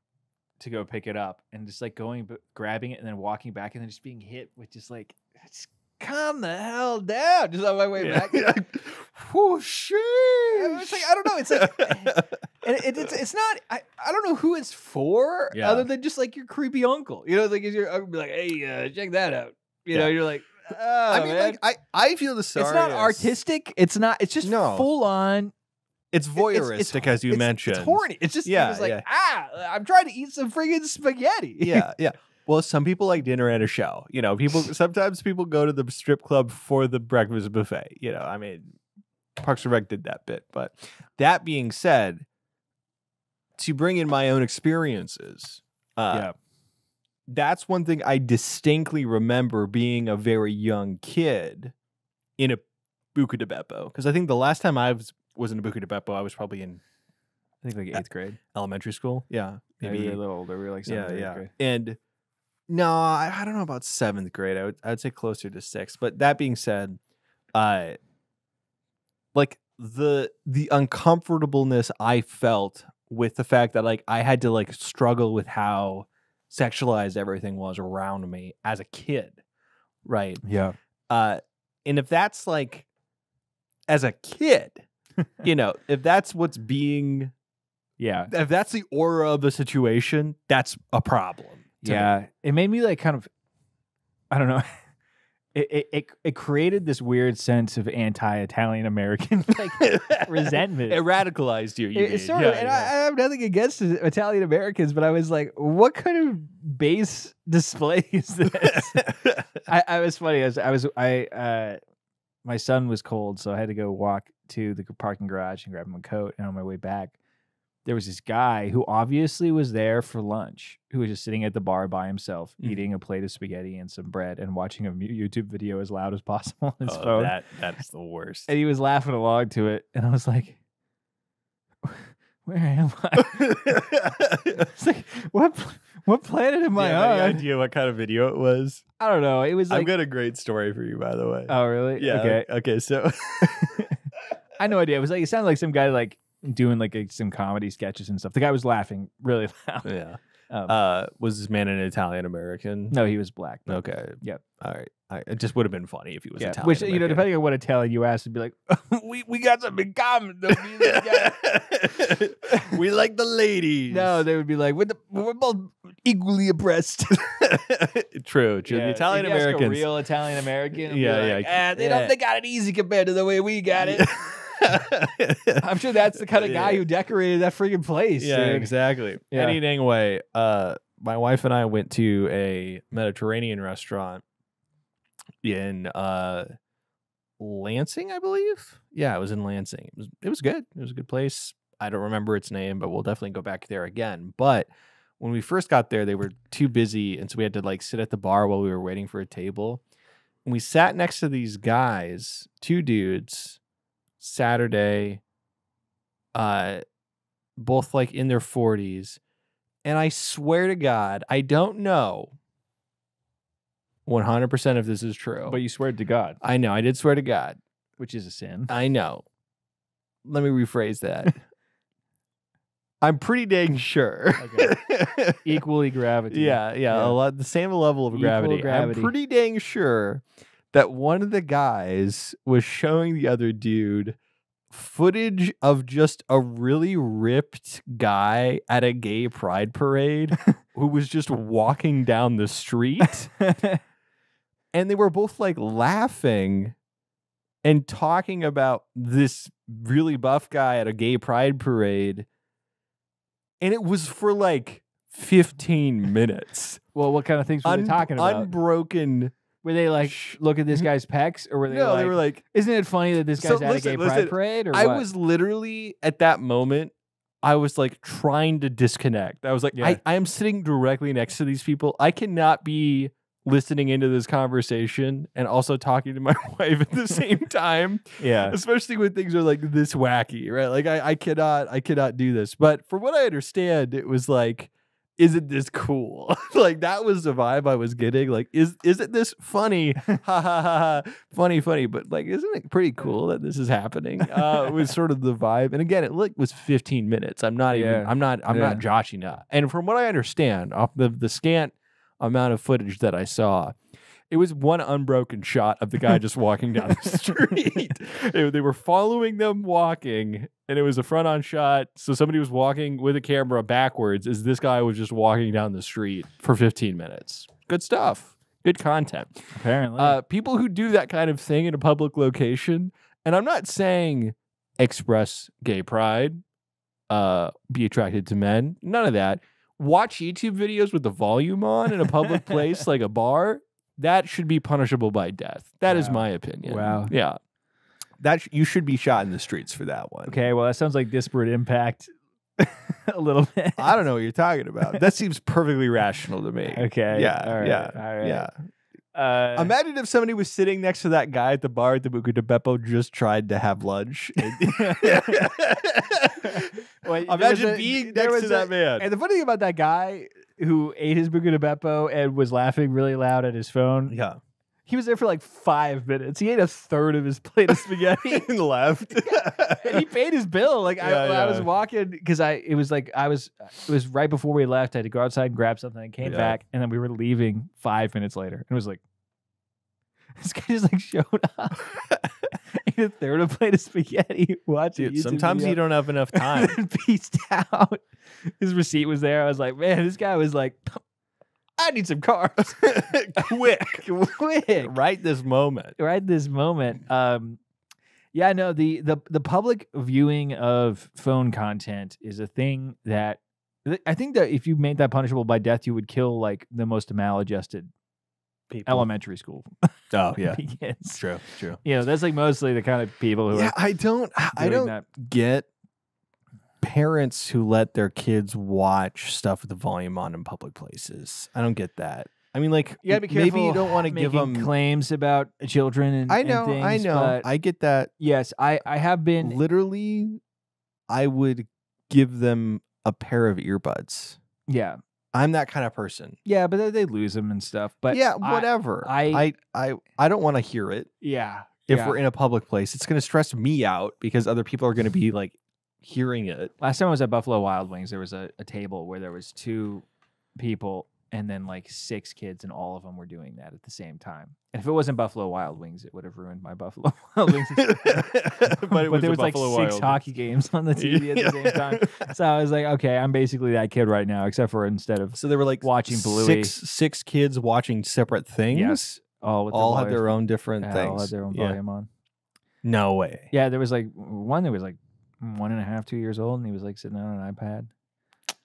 Speaker 1: to go pick it up and just like grabbing it and then walking back and then just being hit with just like, just calm the hell down. Just on my way back.
Speaker 2: Oh shit.
Speaker 1: It's like, I don't know. It's like, and it's not, I don't know who it's for other than just like your creepy uncle. Like you're like, hey, check that out. You're like,
Speaker 2: I mean, man. Like I feel the sorry.
Speaker 1: It's not artistic. It's not. It's just full on.
Speaker 2: It's voyeuristic, as you mentioned.
Speaker 1: It's horny. It's just it's like I'm trying to eat some friggin' spaghetti.
Speaker 2: Well, some people like dinner at a show. Sometimes people go to the strip club for the breakfast buffet. I mean, Parks and Rec did that bit. But that being said, to bring in my own experiences, that's one thing I distinctly remember being a very young kid in a Buca di Beppo. Because I think the last time I was in a Buca di Beppo, I was probably in,
Speaker 1: I think like 8th grade.
Speaker 2: Elementary school. Yeah.
Speaker 1: Maybe a little older. We were like 7th grade.
Speaker 2: And no, I don't know about 7th grade. I'd say closer to 6th. But that being said, like the uncomfortableness I felt with the fact that like I had to like struggle with how sexualized everything was around me as a kid, right? And if that's like as a kid, if that's what's being, if that's the aura of the situation, that's a problem.
Speaker 1: Me. It made me like kind of, I don't know. It created this weird sense of anti-Italian American like resentment.
Speaker 2: It radicalized you.
Speaker 1: It sort of, and I have nothing against Italian Americans, but I was like, what kind of base display is this? I was funny. My son was cold, so I had to go walk to the parking garage and grab him a coat. And on my way back, there was this guy who obviously was there for lunch, who was just sitting at the bar by himself, eating a plate of spaghetti and some bread and watching a YouTube video as loud as possible on his phone.
Speaker 2: That's the worst.
Speaker 1: And he was laughing along to it. And I was like, where am I? It's like, what planet am I on?
Speaker 2: Any idea what kind of video it was?
Speaker 1: I don't know. It was like,
Speaker 2: I've got a great story for you, by the way.
Speaker 1: Oh, really?
Speaker 2: Yeah. Okay. So
Speaker 1: I had no idea. It was like, it sounded like some guy like doing like some comedy sketches and stuff. The guy was laughing really loud.
Speaker 2: Was this man an Italian American?
Speaker 1: No, he was black.
Speaker 2: Okay.
Speaker 1: Yep.
Speaker 2: All right. It just would have been funny if he was Italian.
Speaker 1: Which, depending on what Italian you asked, it'd be like, we got something in common. Don't we, this guy?
Speaker 2: We like the ladies.
Speaker 1: No, they would be like, we're both equally oppressed.
Speaker 2: True. The Italian Americans.
Speaker 1: A real Italian American.
Speaker 2: Yeah.
Speaker 1: They got it easy compared to the way we got it. I'm sure that's the kind of guy who decorated that freaking place.
Speaker 2: Yeah,
Speaker 1: dude.
Speaker 2: exactly.
Speaker 1: Yeah.
Speaker 2: Anyway, my wife and I went to a Mediterranean restaurant in Lansing, I believe. Yeah, it was in Lansing. It was good. It was a good place. I don't remember its name, but we'll definitely go back there again. But when we first got there, they were too busy, and so we had to like sit at the bar while we were waiting for a table. And we sat next to these guys, two dudes, Saturday, both like in their 40s. And I swear to God, I don't know 100% if this is true.
Speaker 1: But you swear to God.
Speaker 2: I know. I did swear to God.
Speaker 1: Which is a sin.
Speaker 2: I know. Let me rephrase that. I'm pretty dang sure.
Speaker 1: Okay. Equally gravity.
Speaker 2: Yeah. A lot, the same level of gravity. I'm pretty dang sure that one of the guys was showing the other dude footage of just a really ripped guy at a gay pride parade who was just walking down the street. And they were both like laughing and talking about this really buff guy at a gay pride parade. And it was for like 15 minutes.
Speaker 1: Well, what kind of things were they talking about?
Speaker 2: Unbroken.
Speaker 1: Were they like, look at this guy's pecs? Or were they
Speaker 2: they were like,
Speaker 1: isn't it funny that this guy's at a gay pride parade? Or
Speaker 2: I
Speaker 1: what?
Speaker 2: was literally, at that moment, I was like trying to disconnect. I was like, I am sitting directly next to these people. I cannot be listening into this conversation and also talking to my wife at the same time.
Speaker 1: Yeah.
Speaker 2: Especially when things are like this wacky, right? Like I cannot do this. But from what I understand, it was like, isn't this cool? Like that was the vibe I was getting. Like, isn't this funny? Ha ha ha ha. Funny. But like, isn't it pretty cool that this is happening? It was sort of the vibe. And again, it was 15 minutes. I'm not joshing that. And from what I understand, off the scant amount of footage that I saw, it was one unbroken shot of the guy just walking down the street. They were following them walking, and it was a front-on shot. So somebody was walking with a camera backwards as this guy was just walking down the street for 15 minutes. Good stuff. Good content.
Speaker 1: Apparently.
Speaker 2: People who do that kind of thing in a public location, and I'm not saying express gay pride, be attracted to men, none of that. Watch YouTube videos with the volume on in a public place like a bar. That should be punishable by death. That is my opinion.
Speaker 1: Wow.
Speaker 2: Yeah. You should be shot in the streets for that one.
Speaker 1: Okay, well, that sounds like disparate impact a little bit.
Speaker 2: I don't know what you're talking about. That seems perfectly rational to me.
Speaker 1: Okay.
Speaker 2: Yeah.
Speaker 1: All right.
Speaker 2: Yeah.
Speaker 1: All right.
Speaker 2: Yeah. Imagine if somebody was sitting next to that guy at the bar at the Buca di Beppo just tried to have lunch. Imagine being next to that man.
Speaker 1: And the funny thing about that guy who ate his Buca di Beppo and was laughing really loud at his phone.
Speaker 2: Yeah.
Speaker 1: He was there for like 5 minutes. He ate a third of his plate of spaghetti
Speaker 2: and left.
Speaker 1: And he paid his bill. Like I was walking because it was right before we left. I had to go outside and grab something. I came back and then we were leaving 5 minutes later. And it was like, this guy just like showed up. Ate a third of a plate of spaghetti.
Speaker 2: Dude, sometimes you don't have enough time.
Speaker 1: And pieced out. His receipt was there. I was like, man, this guy was like, I need some carbs. Quick.
Speaker 2: Right this moment.
Speaker 1: Yeah, no, the public viewing of phone content is a thing that I think that if you made that punishable by death, you would kill like the most maladjusted people. Elementary school.
Speaker 2: Oh yeah.
Speaker 1: Kids.
Speaker 2: True.
Speaker 1: You know, that's like mostly the kind of people who
Speaker 2: I don't get parents who let their kids watch stuff with the volume on in public places. I don't get that. I mean, like,
Speaker 1: you gotta be careful.
Speaker 2: Maybe you don't want to give them
Speaker 1: claims about children and
Speaker 2: I know.
Speaker 1: But
Speaker 2: I get that.
Speaker 1: Yes, I have been
Speaker 2: literally. I would give them a pair of earbuds.
Speaker 1: Yeah,
Speaker 2: I'm that kind of person.
Speaker 1: Yeah, but they lose them and stuff. But
Speaker 2: yeah, whatever. I don't want to hear it.
Speaker 1: Yeah,
Speaker 2: if we're in a public place, it's going to stress me out because other people are going to be like hearing it.
Speaker 1: Last time I was at Buffalo Wild Wings, there was a table where there was two people, and then like 6 kids, and all of them were doing that at the same time. And if it wasn't Buffalo Wild Wings, it would have ruined my Buffalo Wild Wings. But there was like 6 hockey games on the TV at the same time. So I was like, okay, I'm basically that kid right now, except for instead of
Speaker 2: so there were like
Speaker 1: watching Bluey.
Speaker 2: six kids watching separate things.
Speaker 1: Yes, all
Speaker 2: had their own different things.
Speaker 1: All had their own volume on.
Speaker 2: No way.
Speaker 1: Yeah, there was like one that was like 1.5, 2 years old, and he was like sitting on an iPad.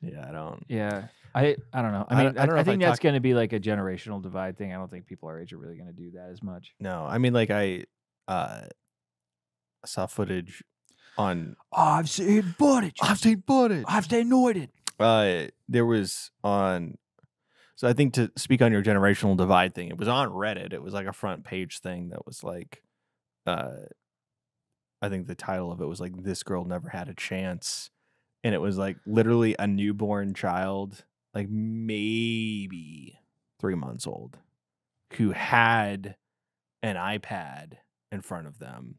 Speaker 2: Yeah, I don't.
Speaker 1: Yeah. I don't know. I mean, I think that's going to be like a generational divide thing. I don't think people our age are really going to do that as much.
Speaker 2: No, I mean, like I saw footage on.
Speaker 1: I've seen footage.
Speaker 2: I've seen
Speaker 1: noided.
Speaker 2: There was on. So I think to speak on your generational divide thing, it was on Reddit. It was like a front page thing that was like, I think the title of it was like, "This girl never had a chance," and it was like literally a newborn child, like maybe 3 months old, who had an iPad in front of them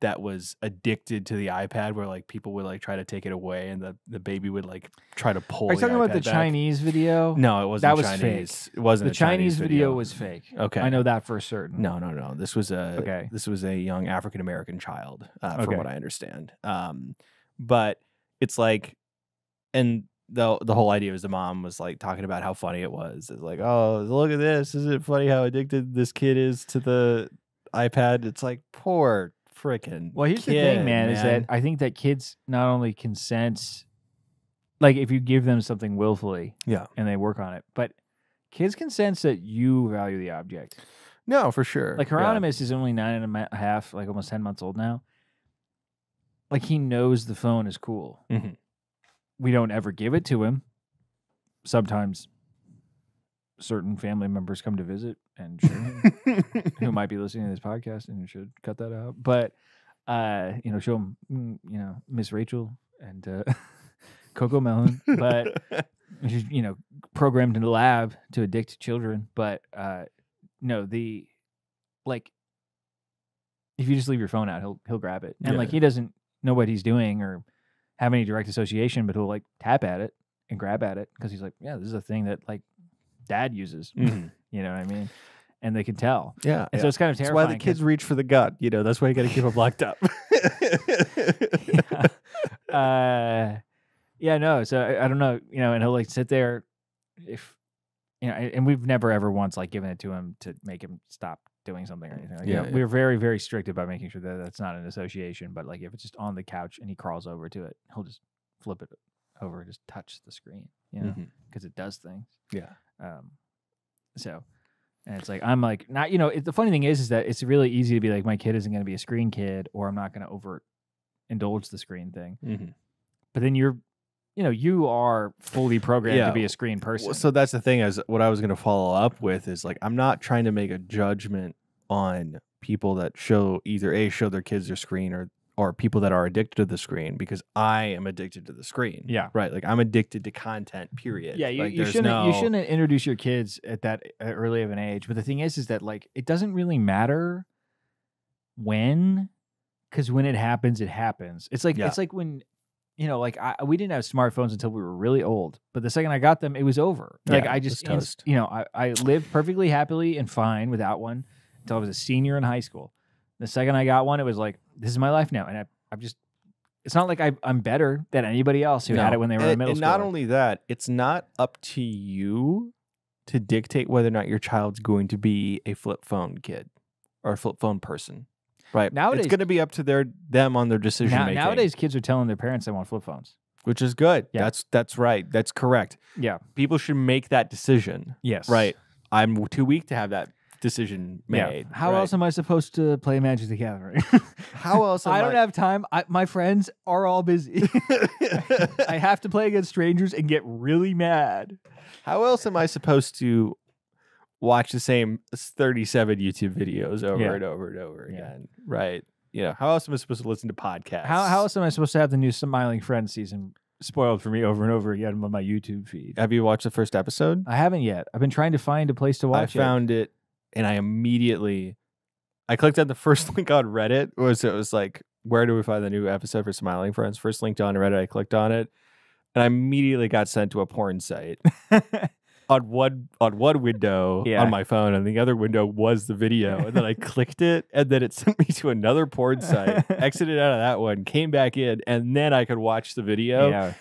Speaker 2: that was addicted to the iPad, where like people would like try to take it away, and the baby would like try to pull.
Speaker 1: Are you talking about the Chinese video?
Speaker 2: No, it wasn't.
Speaker 1: That was
Speaker 2: Chinese.
Speaker 1: fake.
Speaker 2: It wasn't.
Speaker 1: The Chinese video was fake.
Speaker 2: Okay,
Speaker 1: I know that for certain.
Speaker 2: No. This was a young African American child, from what I understand. But it's like, and the whole idea was the mom was like talking about how funny it was. It's like, oh, look at this. Isn't it funny how addicted this kid is to the iPad? It's like, poor freaking.
Speaker 1: Well, here's the thing, man, is that I think that kids not only consent, like if you give them something willfully, and they work on it, but kids can sense that you value the object.
Speaker 2: No, for sure.
Speaker 1: Like Hieronymus is only 9.5, like almost 10 months old now. Like he knows the phone is cool.
Speaker 2: Mm-hmm.
Speaker 1: We don't ever give it to him. Sometimes certain family members come to visit and show him, who might be listening to this podcast and should cut that out. But, show him, Miss Rachel and Coco Melon. But, programmed in the lab to addict children. But, no, if you just leave your phone out, he'll grab it. And, he doesn't know what he's doing or have any direct association, but he'll, tap at it and grab at it because he's like, yeah, this is a thing that, Dad uses.
Speaker 2: Mm-hmm.
Speaker 1: You know what I mean? And they can tell.
Speaker 2: Yeah.
Speaker 1: And so it's kind of terrifying.
Speaker 2: That's why the kids reach for the gut. That's why you got to keep them locked up.
Speaker 1: No. So I don't know, and he'll sit there and we've never ever once given it to him to make him stop doing something or anything. We're very, very strict about making sure that that's not an association. But if it's just on the couch and he crawls over to it, he'll just flip it over and just touch the screen, because it does things.
Speaker 2: Yeah.
Speaker 1: And it's I'm not, the funny thing is that it's really easy to be my kid isn't going to be a screen kid, or I'm not going to over indulge the screen thing.
Speaker 2: Mm-hmm.
Speaker 1: But then you are fully programmed to be a screen person.
Speaker 2: So that's the thing, is what I was going to follow up with is I'm not trying to make a judgment on people that show their kids their screen or people that are addicted to the screen, because I am addicted to the screen.
Speaker 1: Yeah.
Speaker 2: Right. I'm addicted to content, period.
Speaker 1: Yeah. You shouldn't introduce your kids at that early of an age. But the thing is that it doesn't really matter when, because when it happens, it happens. It's it's like when, we didn't have smartphones until we were really old, but the second I got them, it was over. I just, I lived perfectly happily and fine without one until I was a senior in high school. The second I got one, it was this is my life now. And I'm just, it's not like I'm better than anybody else who had it when they were in middle school.
Speaker 2: And not only that, it's not up to you to dictate whether or not your child's going to be a flip phone kid or a flip phone person. Right. Nowadays, it's going to be up to them on their decision making.
Speaker 1: Nowadays, kids are telling their parents they want flip phones,
Speaker 2: which is good. Yeah. That's right. That's correct.
Speaker 1: Yeah.
Speaker 2: People should make that decision.
Speaker 1: Yes.
Speaker 2: Right. I'm too weak to have that decision made.
Speaker 1: Yeah. How else am I supposed to play Magic the Gathering?
Speaker 2: How else?
Speaker 1: I don't have time. My friends are all busy. I have to play against strangers and get really mad.
Speaker 2: How else am I supposed to watch the same 37 YouTube videos over and over and over again? Right. How else am I supposed to listen to podcasts?
Speaker 1: How else am I supposed to have the new Smiling Friends season spoiled for me over and over again on my YouTube feed?
Speaker 2: Have you watched the first episode?
Speaker 1: I haven't yet. I've been trying to find a place to watch it.
Speaker 2: I found it, and I clicked on the first link on Reddit. It was where do we find the new episode for Smiling Friends? First link on Reddit, I clicked on it. and I immediately got sent to a porn site. On one window on my phone, and the other window was the video. And then I clicked it, and then it sent me to another porn site. Exited out of that one, came back in, and then I could watch the video.
Speaker 1: Yeah.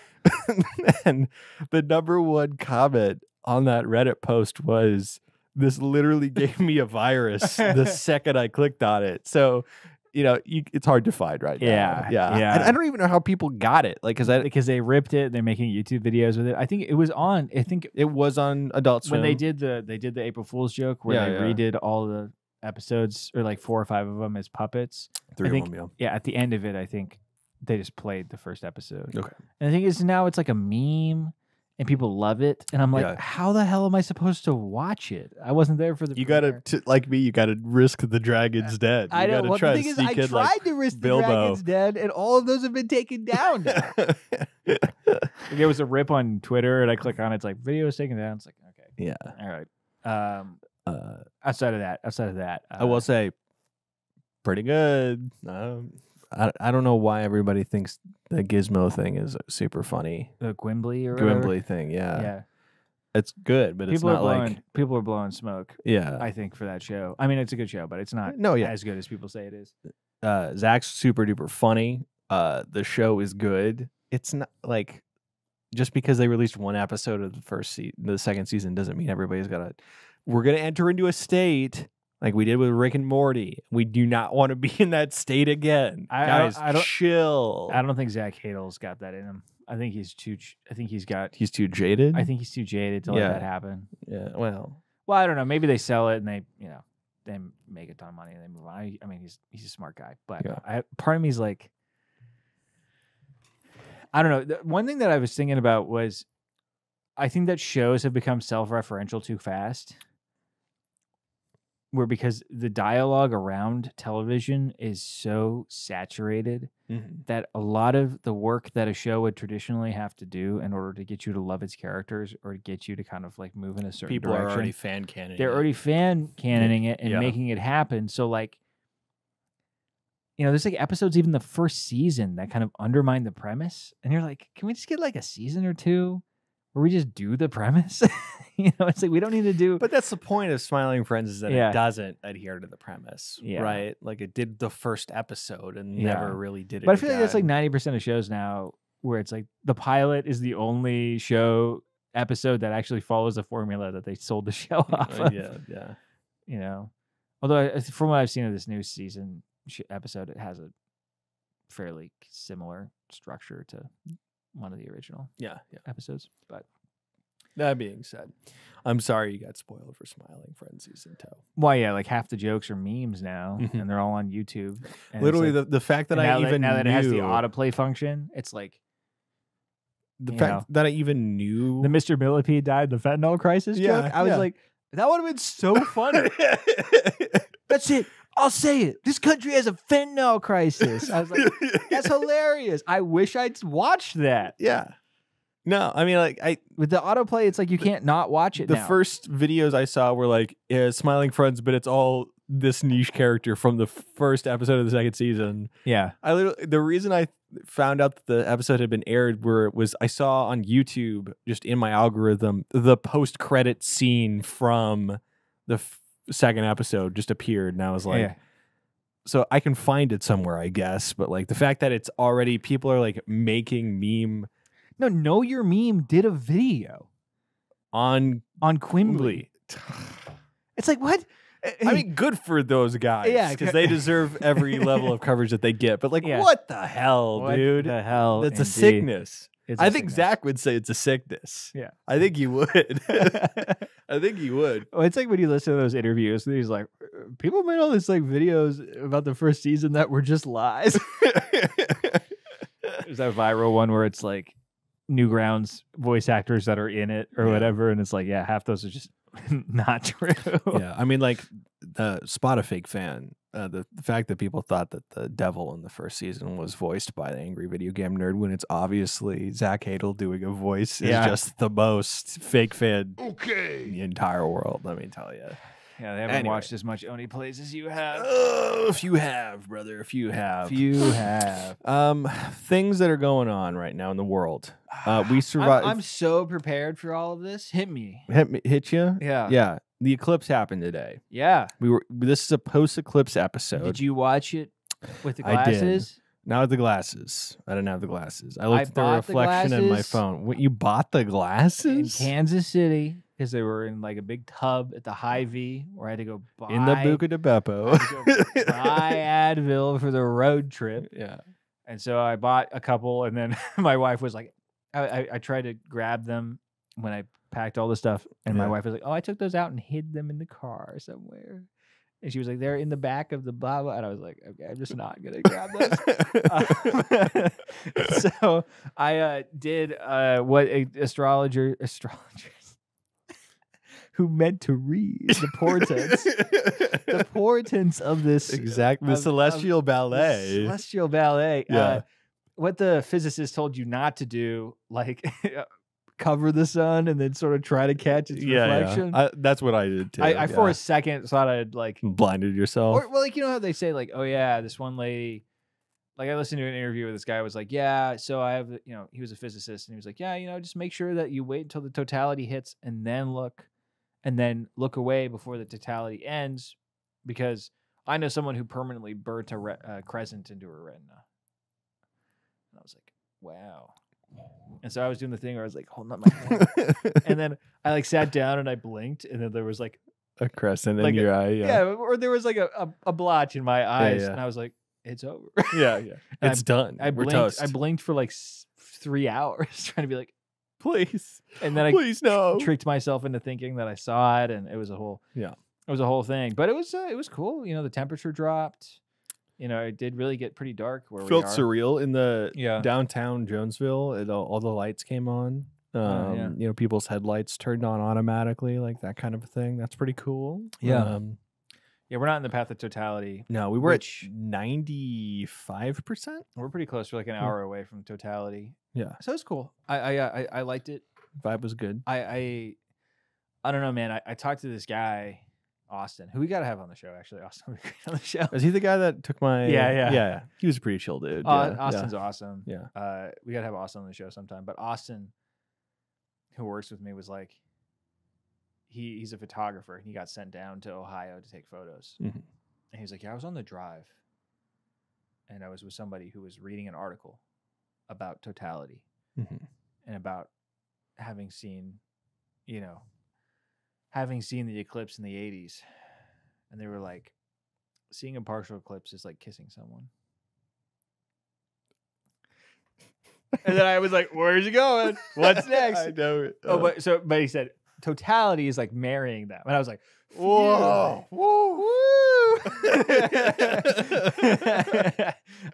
Speaker 2: And the number one comment on that Reddit post was, "This literally gave me a virus the second I clicked on it." So, it's hard to find right now. Yeah. I don't even know how people got it. Like,
Speaker 1: because they ripped it. They're making YouTube videos with it. I think it was on.
Speaker 2: It was on Adult Swim
Speaker 1: when they did the April Fool's joke where they redid all the episodes, or like 4 or 5 of them as puppets.
Speaker 2: 3 of them.
Speaker 1: Yeah. At the end of it, I think they just played the first episode.
Speaker 2: Okay.
Speaker 1: And the thing is, now it's like a meme. And people love it, and I'm like, how the hell am I supposed to watch it? I wasn't there for the.
Speaker 2: You gotta, like me, you gotta risk the Dragon's Den.
Speaker 1: I know. Well, the thing is, I tried to risk the Dragon's Den, and all of those have been taken down now. There was a rip on Twitter, and I click on it. It's like video is taken down. It's like, okay,
Speaker 2: yeah,
Speaker 1: all right. Outside of that,
Speaker 2: I will say, pretty good. I don't know why everybody thinks the Gizmo thing is super funny.
Speaker 1: The Gwimbly
Speaker 2: thing, yeah. It's good, but it's not
Speaker 1: people are blowing smoke.
Speaker 2: Yeah,
Speaker 1: I think for that show. I mean, it's a good show, but it's not as good as people say it is.
Speaker 2: Zach's super duper funny. The show is good. It's not like just because they released one episode of the second season doesn't mean everybody's gotta. We're gonna enter into a state like we did with Rick and Morty. We do not want to be in that state again. Guys, chill.
Speaker 1: I don't think Zach Hadel's got that in him. I think he's too.
Speaker 2: He's too jaded.
Speaker 1: I think he's too jaded to let that happen.
Speaker 2: Yeah. Well,
Speaker 1: I don't know. Maybe they sell it and they make a ton of money and they move on. I mean, he's a smart guy, but part of me is like, I don't know. The one thing that I was thinking about was, I think that shows have become self-referential too fast. Because the dialogue around television is so saturated that a lot of the work that a show would traditionally have to do in order to get you to love its characters or to get you to kind of like move in a certain direction.
Speaker 2: People are already fan cannoning.
Speaker 1: They're already fan cannoning it and making it happen. So like, there's like episodes even the first season that kind of undermine the premise. And you're like, can we just get like a season or two where we just do the premise? It's like we don't need to do.
Speaker 2: But that's the point of Smiling Friends, is that it doesn't adhere to the premise, right? Like it did the first episode and never really did it.
Speaker 1: But I feel like that's like 90% of shows now, where it's like the pilot is the only show episode that actually follows the formula that they sold the show off of.
Speaker 2: Yeah.
Speaker 1: Although from what I've seen of this new season episode, it has a fairly similar structure to one of the original episodes, but.
Speaker 2: That being said, I'm sorry you got spoiled for Smiling Friends season 2.
Speaker 1: Well, yeah, like half the jokes are memes now, and they're all on YouTube. And
Speaker 2: literally, like, the fact that now that
Speaker 1: it has the autoplay function, it's like
Speaker 2: the fact that I even knew
Speaker 1: the Mr. Millipede died, the fentanyl crisis joke. I was like, that would have been so funny. That's it. I'll say it. This country has a fentanyl crisis. I was like, that's hilarious. I wish I'd watched that.
Speaker 2: Yeah. No, I mean, like
Speaker 1: with the autoplay, it's like you can't not watch it.
Speaker 2: The first videos I saw were like Smiling Friends, but it's all this niche character from the first episode of the second season.
Speaker 1: Yeah,
Speaker 2: the reason I found out that the episode had been aired was I saw on YouTube, just in my algorithm, the post-credit scene from the second episode just appeared, and I was like, so I can find it somewhere, I guess. But like the fact that it's already people are like making meme.
Speaker 1: No, Know Your Meme did a video
Speaker 2: on
Speaker 1: Quimbley. It's like, what?
Speaker 2: I mean, good for those guys, because they deserve every level of coverage that they get. But like, what the hell, dude?
Speaker 1: What the hell?
Speaker 2: That's a sickness. I think Zach would say it's a sickness.
Speaker 1: Yeah,
Speaker 2: I think he would. I think he would.
Speaker 1: Well, it's like when you listen to those interviews, and he's like, people made all these like videos about the first season that were just lies. There's that viral one where it's like Newgrounds voice actors that are in it or whatever, and it's like, half those are just not true.
Speaker 2: Yeah, I mean, like the Spot a Fake fan, the fact that people thought that the devil in the first season was voiced by the angry video game nerd when it's obviously Zach Hadel doing a voice is just the most fake fan in the entire world, let me tell you.
Speaker 1: Yeah, they haven't watched as much Oni Plays as you have.
Speaker 2: Oh, if you have, brother, if you have. Things that are going on right now in the world. We survived.
Speaker 1: I'm so prepared for all of this. Hit me.
Speaker 2: Hit you?
Speaker 1: Yeah.
Speaker 2: Yeah. The eclipse happened today.
Speaker 1: Yeah.
Speaker 2: This is a post-eclipse episode.
Speaker 1: Did you watch it with the glasses?
Speaker 2: I did. Not with the glasses. I didn't have the glasses. I looked at the reflection in my phone. What, you bought the glasses?
Speaker 1: In Kansas City, because they were in like a big tub at the Hy-Vee where I had to go buy.
Speaker 2: In the Buca di Beppo.
Speaker 1: Buy Advil for the road trip.
Speaker 2: Yeah.
Speaker 1: And so I bought a couple, and then my wife was like, I tried to grab them when I packed all the stuff, and my wife was like, oh, I took those out and hid them in the car somewhere. And she was like, they're in the back of the blah, blah. And I was like, okay, I'm just not going to grab those. So I did what astrologers who meant to read the portents of this.
Speaker 2: Exactly. The celestial ballet.
Speaker 1: The celestial ballet.
Speaker 2: Yeah.
Speaker 1: What the physicist told you not to do, like cover the sun and then sort of try to catch its reflection.
Speaker 2: Yeah. That's what I did too.
Speaker 1: I for a second thought I'd like
Speaker 2: blinded yourself.
Speaker 1: Or, well, like, you know how they say like, oh yeah, this one lady, like I listened to an interview with this guy who was like, yeah, so I have, you know, he was a physicist and he was like, yeah, you know, just make sure that you wait until the totality hits and then look away before the totality ends, because I know someone who permanently burnt a crescent into her retina. And I was like, wow. And so I was doing the thing where I was like holding up my hand. And then I like sat down and I blinked, and then there was like
Speaker 2: a crescent in your eye.
Speaker 1: Yeah. Or there was like a blotch in my eyes. And I was like, it's over.
Speaker 2: Yeah. It's done.
Speaker 1: We're toast. I blinked for like 3 hours trying to be like,
Speaker 2: please.
Speaker 1: And then
Speaker 2: please no.
Speaker 1: Tricked myself into thinking that I saw it, and it was a whole thing. But it was cool. You know, the temperature dropped. You know, it did really get pretty dark where
Speaker 2: Felt surreal in the downtown Jonesville. All the lights came on. You know, people's headlights turned on automatically, like that kind of a thing. That's pretty cool.
Speaker 1: Yeah. We're not in the path of totality.
Speaker 2: No, we were at 95%.
Speaker 1: We're pretty close. We're like an hour away from totality.
Speaker 2: Yeah.
Speaker 1: So it's cool. I liked it.
Speaker 2: Vibe was good.
Speaker 1: I don't know, man. I talked to this guy, Austin, who we got to have on the show, actually. Austin would be great on the show.
Speaker 2: Is he the guy that took my...
Speaker 1: Yeah.
Speaker 2: He was a pretty chill dude.
Speaker 1: Austin's awesome.
Speaker 2: Yeah.
Speaker 1: We got to have Austin on the show sometime. But Austin, who works with me, was like, he's a photographer, and he got sent down to Ohio to take photos.
Speaker 2: Mm-hmm.
Speaker 1: And he was like, yeah, I was on the drive, and I was with somebody who was reading an article about totality and about having seen the eclipse in the 80s. And they were like, seeing a partial eclipse is like kissing someone. And then I was like, where's he going? What's next?
Speaker 2: I know it.
Speaker 1: But he said totality is like marrying them. And I was like,
Speaker 2: whoa. Woo.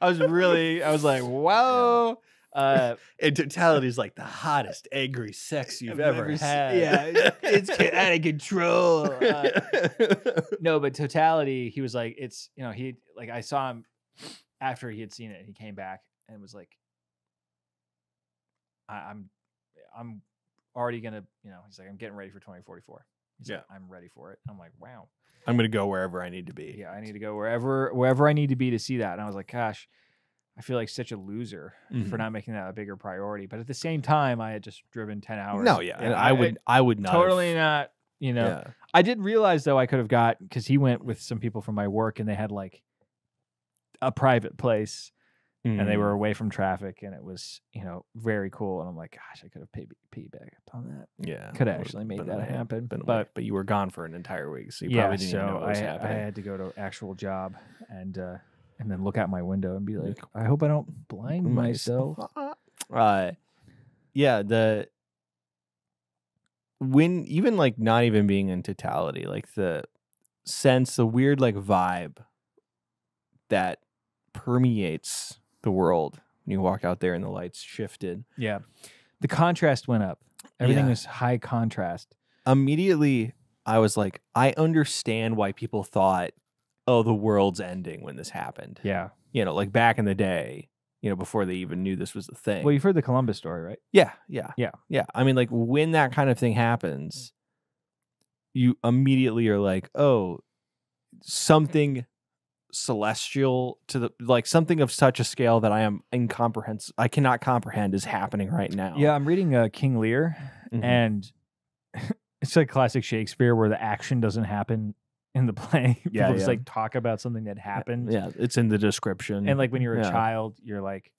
Speaker 1: I was like, wow.
Speaker 2: And totality is like the hottest angry sex you've ever had.
Speaker 1: Yeah, it's out of control. No, but totality, he was like, it's, you know, he, like, I saw him after he had seen it. He came back and was like, I'm already gonna, you know, he's like, I'm getting ready for 2044. He's like, I'm ready for it. I'm like, wow.
Speaker 2: I'm gonna go wherever I need to be.
Speaker 1: Yeah, I need to go wherever I need to be to see that. And I was like, gosh, I feel like such a loser for not making that a bigger priority. But at the same time, I had just driven 10 hours.
Speaker 2: No, yeah. And I would not.
Speaker 1: Totally not, you know. Yeah. I did realize, though, I could have got, because he went with some people from my work, and they had like a private place, and they were away from traffic, and it was, you know, very cool. And I'm like, gosh, I could have paid back up on that.
Speaker 2: Yeah.
Speaker 1: Could have actually made that happen.
Speaker 2: But you were gone for an entire week, so you probably didn't even know what was happening. I
Speaker 1: had to go to an actual job and then look out my window and be like, I hope I don't blind myself.
Speaker 2: Yeah, when even like not even being in totality, like the weird like vibe that permeates the world when you walk out there and the lights shifted.
Speaker 1: Yeah. The contrast went up. Everything was high contrast.
Speaker 2: Immediately, I was like, I understand why people thought, oh, the world's ending when this happened.
Speaker 1: Yeah.
Speaker 2: You know, like back in the day, you know, before they even knew this was the thing.
Speaker 1: Well, you've heard the Columbus story, right?
Speaker 2: Yeah. I mean, like when that kind of thing happens, you immediately are like, oh, something celestial to the like something of such a scale that I cannot comprehend is happening right now.
Speaker 1: Yeah, I'm reading King Lear, and it's like classic Shakespeare where the action doesn't happen in the play. People just like talk about something that happened.
Speaker 2: Yeah, it's in the description.
Speaker 1: And like when you're a child, you're like,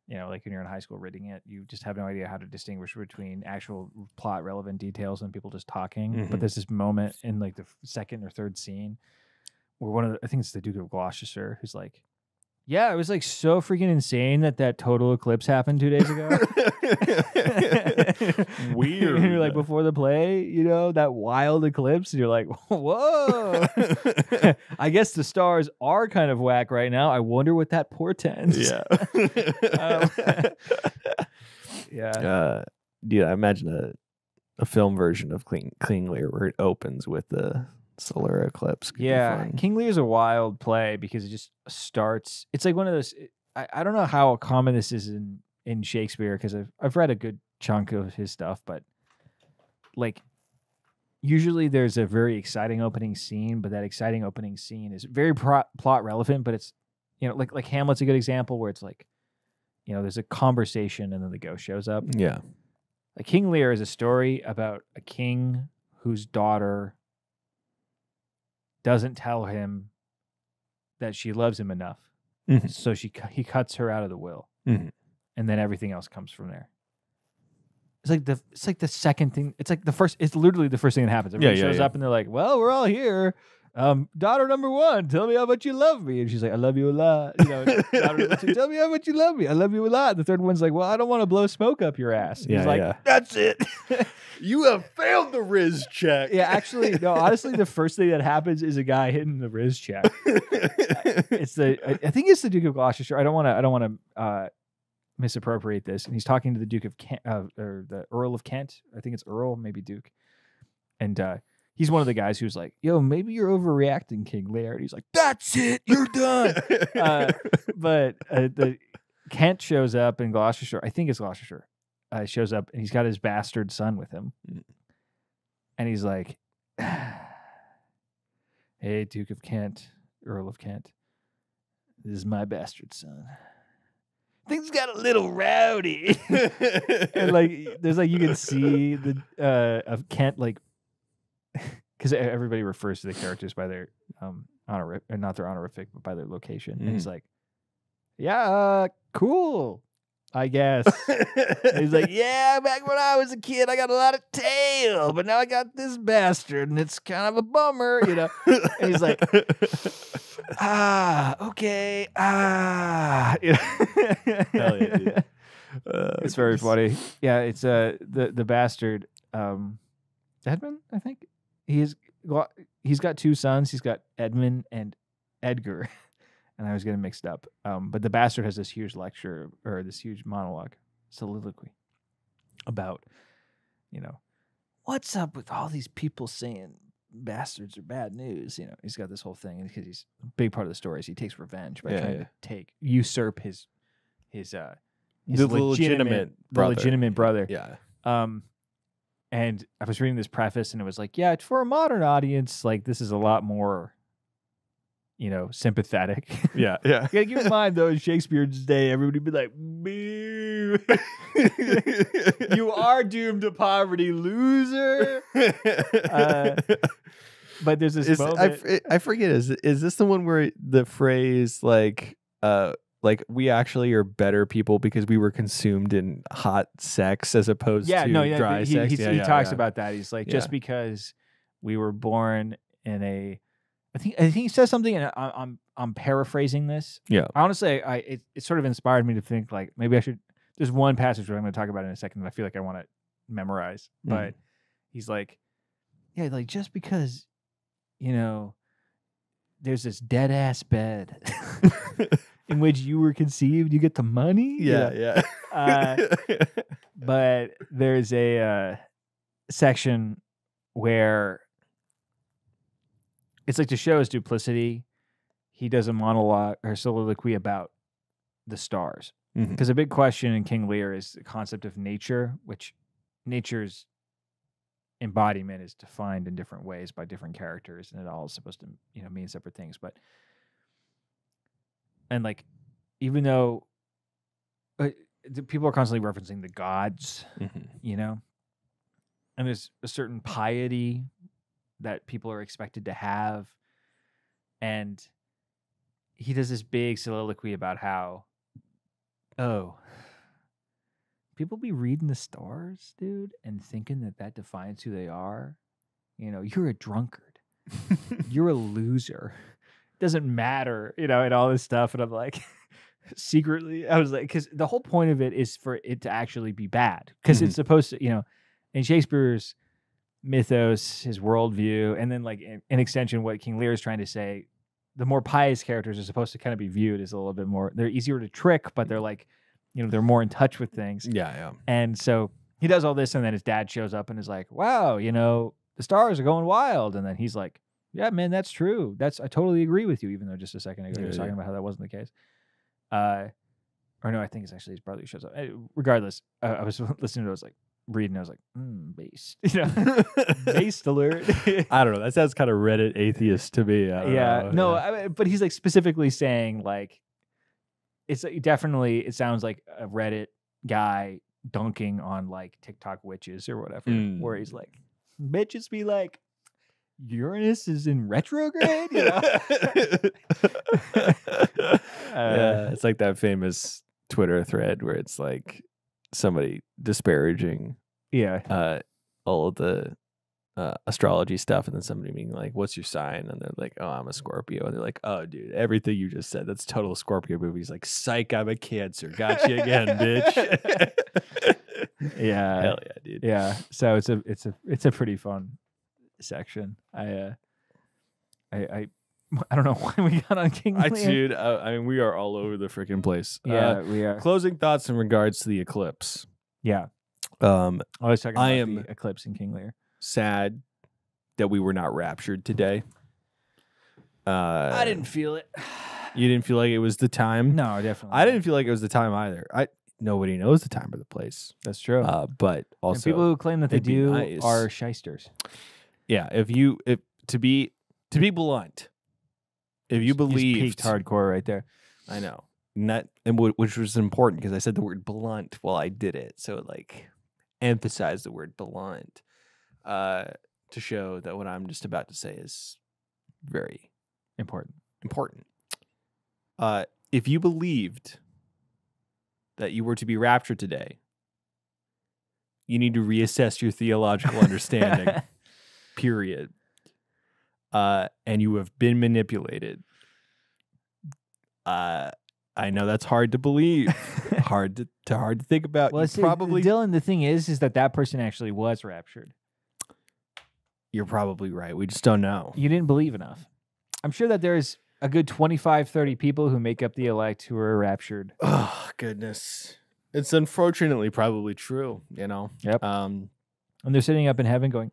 Speaker 1: you know, like when you're in high school reading it, you just have no idea how to distinguish between actual plot relevant details and people just talking. But there's this moment in like the second or third scene where I think it's the Duke of Gloucester, who's like, yeah, it was like so freaking insane that total eclipse happened 2 days ago.
Speaker 2: Weird.
Speaker 1: And you're like, before the play, you know, that wild eclipse. And you're like, whoa. I guess the stars are kind of whack right now. I wonder what that portends.
Speaker 2: Yeah.
Speaker 1: Yeah.
Speaker 2: Yeah, I imagine a film version of King Lear where it opens with the solar eclipse.
Speaker 1: Yeah, King Lear is a wild play because it just starts. It's like one of those. I don't know how common this is in Shakespeare because I've read a good chunk of his stuff, but like usually there's a very exciting opening scene, but that exciting opening scene is very plot relevant. But it's, you know, like Hamlet's a good example where it's like, you know, there's a conversation and then the ghost shows up.
Speaker 2: Yeah,
Speaker 1: like King Lear is a story about a king whose daughter doesn't tell him that she loves him enough, so he cuts her out of the will, and then everything else comes from there. It's like the second thing. It's like the first. It's literally the first thing that happens. Everybody shows up and they're like, "Well, we're all here. Daughter number one, tell me how much you love me." And she's like, "I love you a lot." You know, daughter number two, tell me how much you love me. I love you a lot. And the third one's like, "Well, I don't want to blow smoke up your ass." And he's like, "That's it."
Speaker 2: You have failed the Riz check.
Speaker 1: Yeah, actually, no. Honestly, the first thing that happens is a guy hitting the Riz check. I think it's the Duke of Gloucester. I don't want to misappropriate this. And he's talking to the Duke of Kent, or the Earl of Kent. I think it's Earl, maybe Duke. And he's one of the guys who's like, "Yo, maybe you're overreacting, King Lear." And he's like, "That's it, you're done." But the Kent shows up in Gloucestershire. I think it's Gloucestershire. Shows up and he's got his bastard son with him, and he's like, "Hey, Duke of Kent, Earl of Kent, this is my bastard son. Things got a little rowdy." And like, there's like, you can see the of Kent, like, because everybody refers to the characters by their honorific, or not their honorific, but by their location. And he's like, "Yeah, cool, I guess." He's like, "Yeah, back when I was a kid, I got a lot of tail, but now I got this bastard, and it's kind of a bummer, you know." And he's like, "Okay, you know?
Speaker 2: Hell yeah, dude.
Speaker 1: It's very funny. Yeah, it's the bastard, Edmund, I think. He's got two sons. He's got Edmund and Edgar. And I was getting mixed up. But the bastard has this huge lecture, or this huge monologue, soliloquy, about, you know, what's up with all these people saying bastards are bad news. You know, he's got this whole thing, and because he's a big part of the story is he takes revenge by trying to usurp his legitimate brother.
Speaker 2: Yeah.
Speaker 1: And I was reading this preface, and it was like, yeah, for a modern audience, like, this is a lot more, you know, sympathetic.
Speaker 2: Yeah.
Speaker 1: You gotta keep in mind, though, in Shakespeare's day, everybody would be like, "Boo. You are doomed to poverty, loser." But there's this moment.
Speaker 2: I forget, is this the one where the phrase, like we actually are better people because we were consumed in hot sex as opposed to dry sex?
Speaker 1: He talks about that. He's like, just because we were born in a, I think he says something, and I'm paraphrasing this.
Speaker 2: Yeah.
Speaker 1: Honestly, it sort of inspired me to think, like, maybe I should. There's one passage where I'm going to talk about in a second that I feel like I want to memorize. But he's like, yeah, like, just because, you know, there's this dead ass bed in which you were conceived, you get the money.
Speaker 2: Yeah.
Speaker 1: But there's a section where it's like, to show his duplicity, he does a monologue or soliloquy about the stars. Because a big question in King Lear is the concept of nature, which nature's embodiment is defined in different ways by different characters, and it all is supposed to, mean separate things. But and like, even though people are constantly referencing the gods, and there's a certain piety that people are expected to have, and he does this big soliloquy about how, people be reading the stars, dude, and thinking that defines who they are. You're a drunkard. You're a loser. It doesn't matter, and all this stuff. And I'm like, secretly, I was like, because the whole point of it is for it to actually be bad. Because it's supposed to, in Shakespeare's mythos, his worldview, and then like in extension, what King Lear is trying to say, the more pious characters are supposed to kind of be viewed as a little bit more, they're easier to trick, but they're like, they're more in touch with things.
Speaker 2: Yeah.
Speaker 1: And so he does all this, and then his dad shows up and is like, wow, the stars are going wild. And then he's like, yeah, man, that's true. I totally agree with you, even though just a second ago he was talking about how that wasn't the case. Or no, I think it's actually his brother who shows up. Regardless, I was listening to it, I was like, reading, I was like, based. Based alert.
Speaker 2: I don't know. That sounds kind of Reddit atheist to me.
Speaker 1: But he's like specifically saying like, it's definitely, it sounds like a Reddit guy dunking on like TikTok witches or whatever, where he's like, bitches be like, Uranus is in retrograde.
Speaker 2: It's like that famous Twitter thread where it's like somebody disparaging all of the astrology stuff, and then somebody being like, what's your sign? And they're like, oh, I'm a Scorpio. And they're like, oh, dude, everything you just said, that's total Scorpio movie. He's like, psych, I'm a Cancer. Got you again, bitch.
Speaker 1: Yeah.
Speaker 2: Hell yeah, dude.
Speaker 1: Yeah. So it's a pretty fun section. I don't know why we got on King Lear.
Speaker 2: Dude, I mean, we are all over the freaking place.
Speaker 1: Yeah, we are.
Speaker 2: Closing thoughts in regards to the eclipse.
Speaker 1: Yeah. I was talking about the eclipse in King Lear.
Speaker 2: Sad that we were not raptured today.
Speaker 1: I didn't feel it.
Speaker 2: You didn't feel like it was the time?
Speaker 1: No, definitely.
Speaker 2: I didn't feel like it was the time either. Nobody knows the time or the place.
Speaker 1: That's true.
Speaker 2: But also,
Speaker 1: and people who claim that they do are shysters.
Speaker 2: Yeah, if to be blunt, if you believed,
Speaker 1: peaked hardcore right there.
Speaker 2: I know, which was important because I said the word blunt while I did it, so like emphasize the word blunt to show that what I'm just about to say is very
Speaker 1: important.
Speaker 2: If you believed that you were to be raptured today, you need to reassess your theological understanding. Period. And you have been manipulated. I know that's hard to believe, hard to think about.
Speaker 1: Well, probably Dylan. The thing is that person actually was raptured.
Speaker 2: You're probably right. We just don't know.
Speaker 1: You didn't believe enough. I'm sure that there's a good 25, 30 people who make up the elect who are raptured.
Speaker 2: Oh, goodness. It's unfortunately probably true,
Speaker 1: Yep. And they're sitting up in heaven going,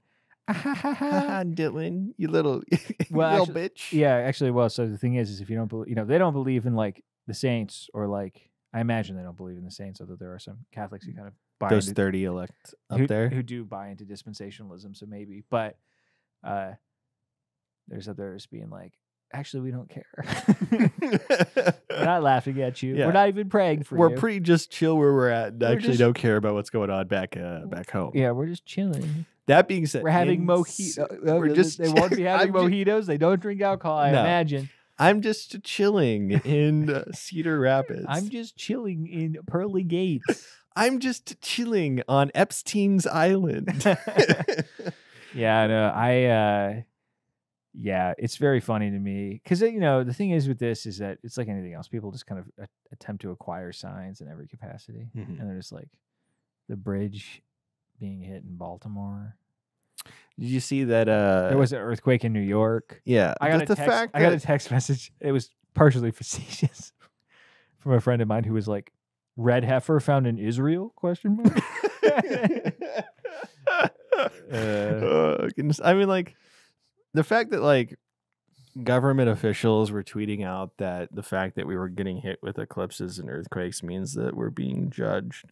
Speaker 2: Dylan, you little,
Speaker 1: little
Speaker 2: bitch.
Speaker 1: Yeah, actually, so the thing is if you don't believe, they don't believe in like the saints, or like, I imagine they don't believe in the saints, although there are some Catholics who kind of buy
Speaker 2: those 30 elect up there
Speaker 1: who do buy into dispensationalism. So maybe, but there's others being like, actually, we don't care. We're not laughing at you. Yeah. We're not even praying for you.
Speaker 2: We're pretty just chill where we're at, and actually don't care about what's going on back home.
Speaker 1: Yeah, we're just chilling.
Speaker 2: That being said,
Speaker 1: we're having mojitos. They won't be having mojitos. They don't drink alcohol, I imagine.
Speaker 2: I'm just chilling in Cedar Rapids.
Speaker 1: I'm just chilling in Pearly Gates.
Speaker 2: I'm just chilling on Epstein's Island.
Speaker 1: Yeah, it's very funny to me because the thing is with this is that it's like anything else. People just kind of attempt to acquire signs in every capacity, and they're just like the bridge being hit in Baltimore.
Speaker 2: Did you see that
Speaker 1: there was an earthquake in New York?
Speaker 2: Yeah.
Speaker 1: I got a text message. It was partially facetious from a friend of mine who was like, "Red heifer found in Israel?" ?
Speaker 2: Goodness. I mean, like, the fact that like government officials were tweeting out that the fact that we were getting hit with eclipses and earthquakes means that we're being judged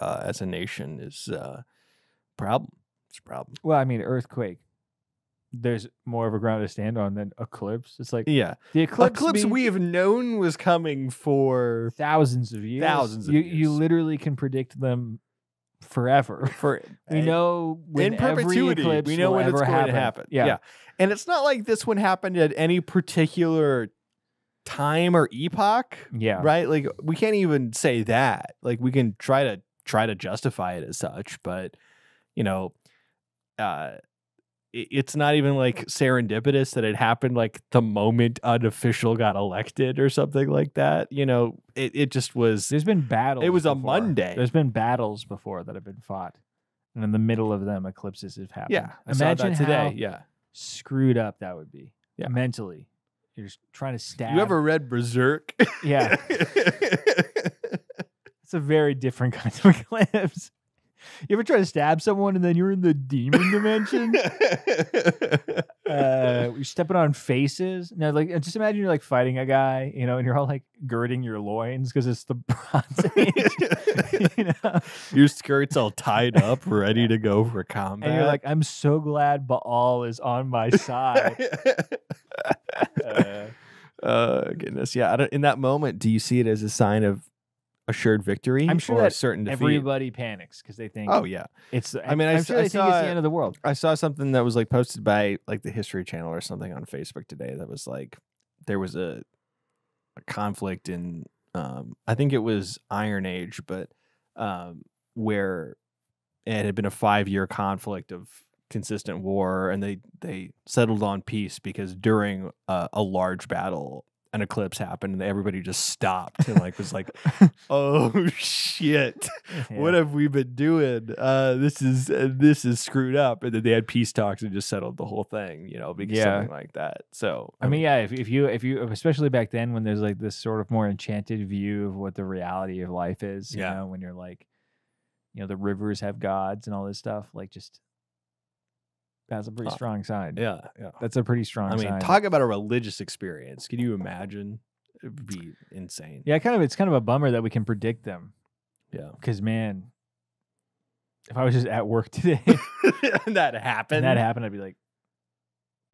Speaker 2: as a nation is problem. It's a problem.
Speaker 1: Well, I mean, earthquake. There's more of a ground to stand on than eclipse. It's like
Speaker 2: the eclipse we have known was coming for
Speaker 1: thousands of years. You literally can predict them forever. We know when
Speaker 2: in perpetuity.
Speaker 1: Every eclipse
Speaker 2: We know when it's going to happen.
Speaker 1: Yeah,
Speaker 2: and it's not like this one happened at any particular time or epoch.
Speaker 1: Yeah,
Speaker 2: right. Like we can't even say that. Like we can try to justify it as such, but it's not even like serendipitous that it happened like the moment an official got elected or something like that. It just was.
Speaker 1: There's been battles.
Speaker 2: It was
Speaker 1: before.
Speaker 2: a Monday.
Speaker 1: There's been battles before that have been fought, and in the middle of them, eclipses have happened.
Speaker 2: Yeah,
Speaker 1: imagine
Speaker 2: that today.
Speaker 1: How
Speaker 2: yeah,
Speaker 1: screwed up that would be. Yeah, mentally, you're just trying to stab.
Speaker 2: You ever read Berserk?
Speaker 1: Yeah, it's a very different kind of eclipse. You ever try to stab someone and then you're in the demon dimension? You're stepping on faces. No, like just imagine you're like fighting a guy, and you're all like girding your loins because it's the Bronze Age.
Speaker 2: Your skirt's all tied up, ready to go for combat.
Speaker 1: And you're like, I'm so glad Baal is on my side.
Speaker 2: Goodness, yeah. In that moment, do you see it as a sign of assured victory?
Speaker 1: I'm sure
Speaker 2: or
Speaker 1: that
Speaker 2: a certain defeat?
Speaker 1: Everybody panics because they think,
Speaker 2: oh yeah,
Speaker 1: it's.
Speaker 2: I mean,
Speaker 1: I'm sure they think it's the end of the world.
Speaker 2: I saw something that was like posted by like the History Channel or something on Facebook today that was like there was a conflict in I think it was Iron Age, but where it had been a 5-year conflict of consistent war, and they settled on peace because during a large battle an eclipse happened and everybody just stopped and like was like, oh shit, what have we been doing? This is screwed up. And then they had peace talks and just settled the whole thing, because something like that. So
Speaker 1: I mean, yeah, if you especially back then when there's like this sort of more enchanted view of what the reality of life is, when you're like, the rivers have gods and all this stuff, like just that's a pretty strong sign.
Speaker 2: Yeah.
Speaker 1: That's a pretty strong sign.
Speaker 2: I mean, talk about a religious experience. Can you imagine? It would be insane.
Speaker 1: Yeah, it's kind of a bummer that we can predict them.
Speaker 2: Yeah.
Speaker 1: Because, man, if I was just at work today
Speaker 2: and that happened,
Speaker 1: I'd be like,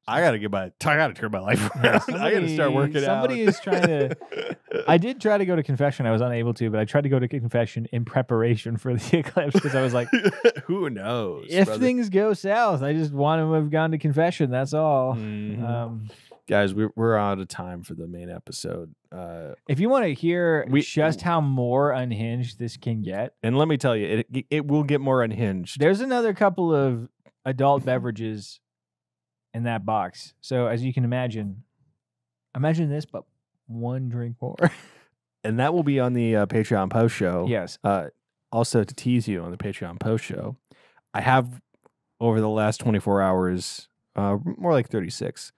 Speaker 2: I gotta turn my life around. I gotta start working out.
Speaker 1: Somebody is trying to. I did try to go to confession. I was unable to, but I tried to go to confession in preparation for the eclipse because I was like,
Speaker 2: who knows?
Speaker 1: If things go south, I just want to have gone to confession. That's all.
Speaker 2: Mm-hmm. Guys, we're out of time for the main episode.
Speaker 1: If you want to hear just how more unhinged this can get,
Speaker 2: and let me tell you, it will get more unhinged.
Speaker 1: There's another couple of adult beverages in that box. So as you can imagine this, but one drink more.
Speaker 2: And that will be on the Patreon post show.
Speaker 1: Yes.
Speaker 2: Also to tease you on the Patreon post show, I have over the last 24 hours, more like 36,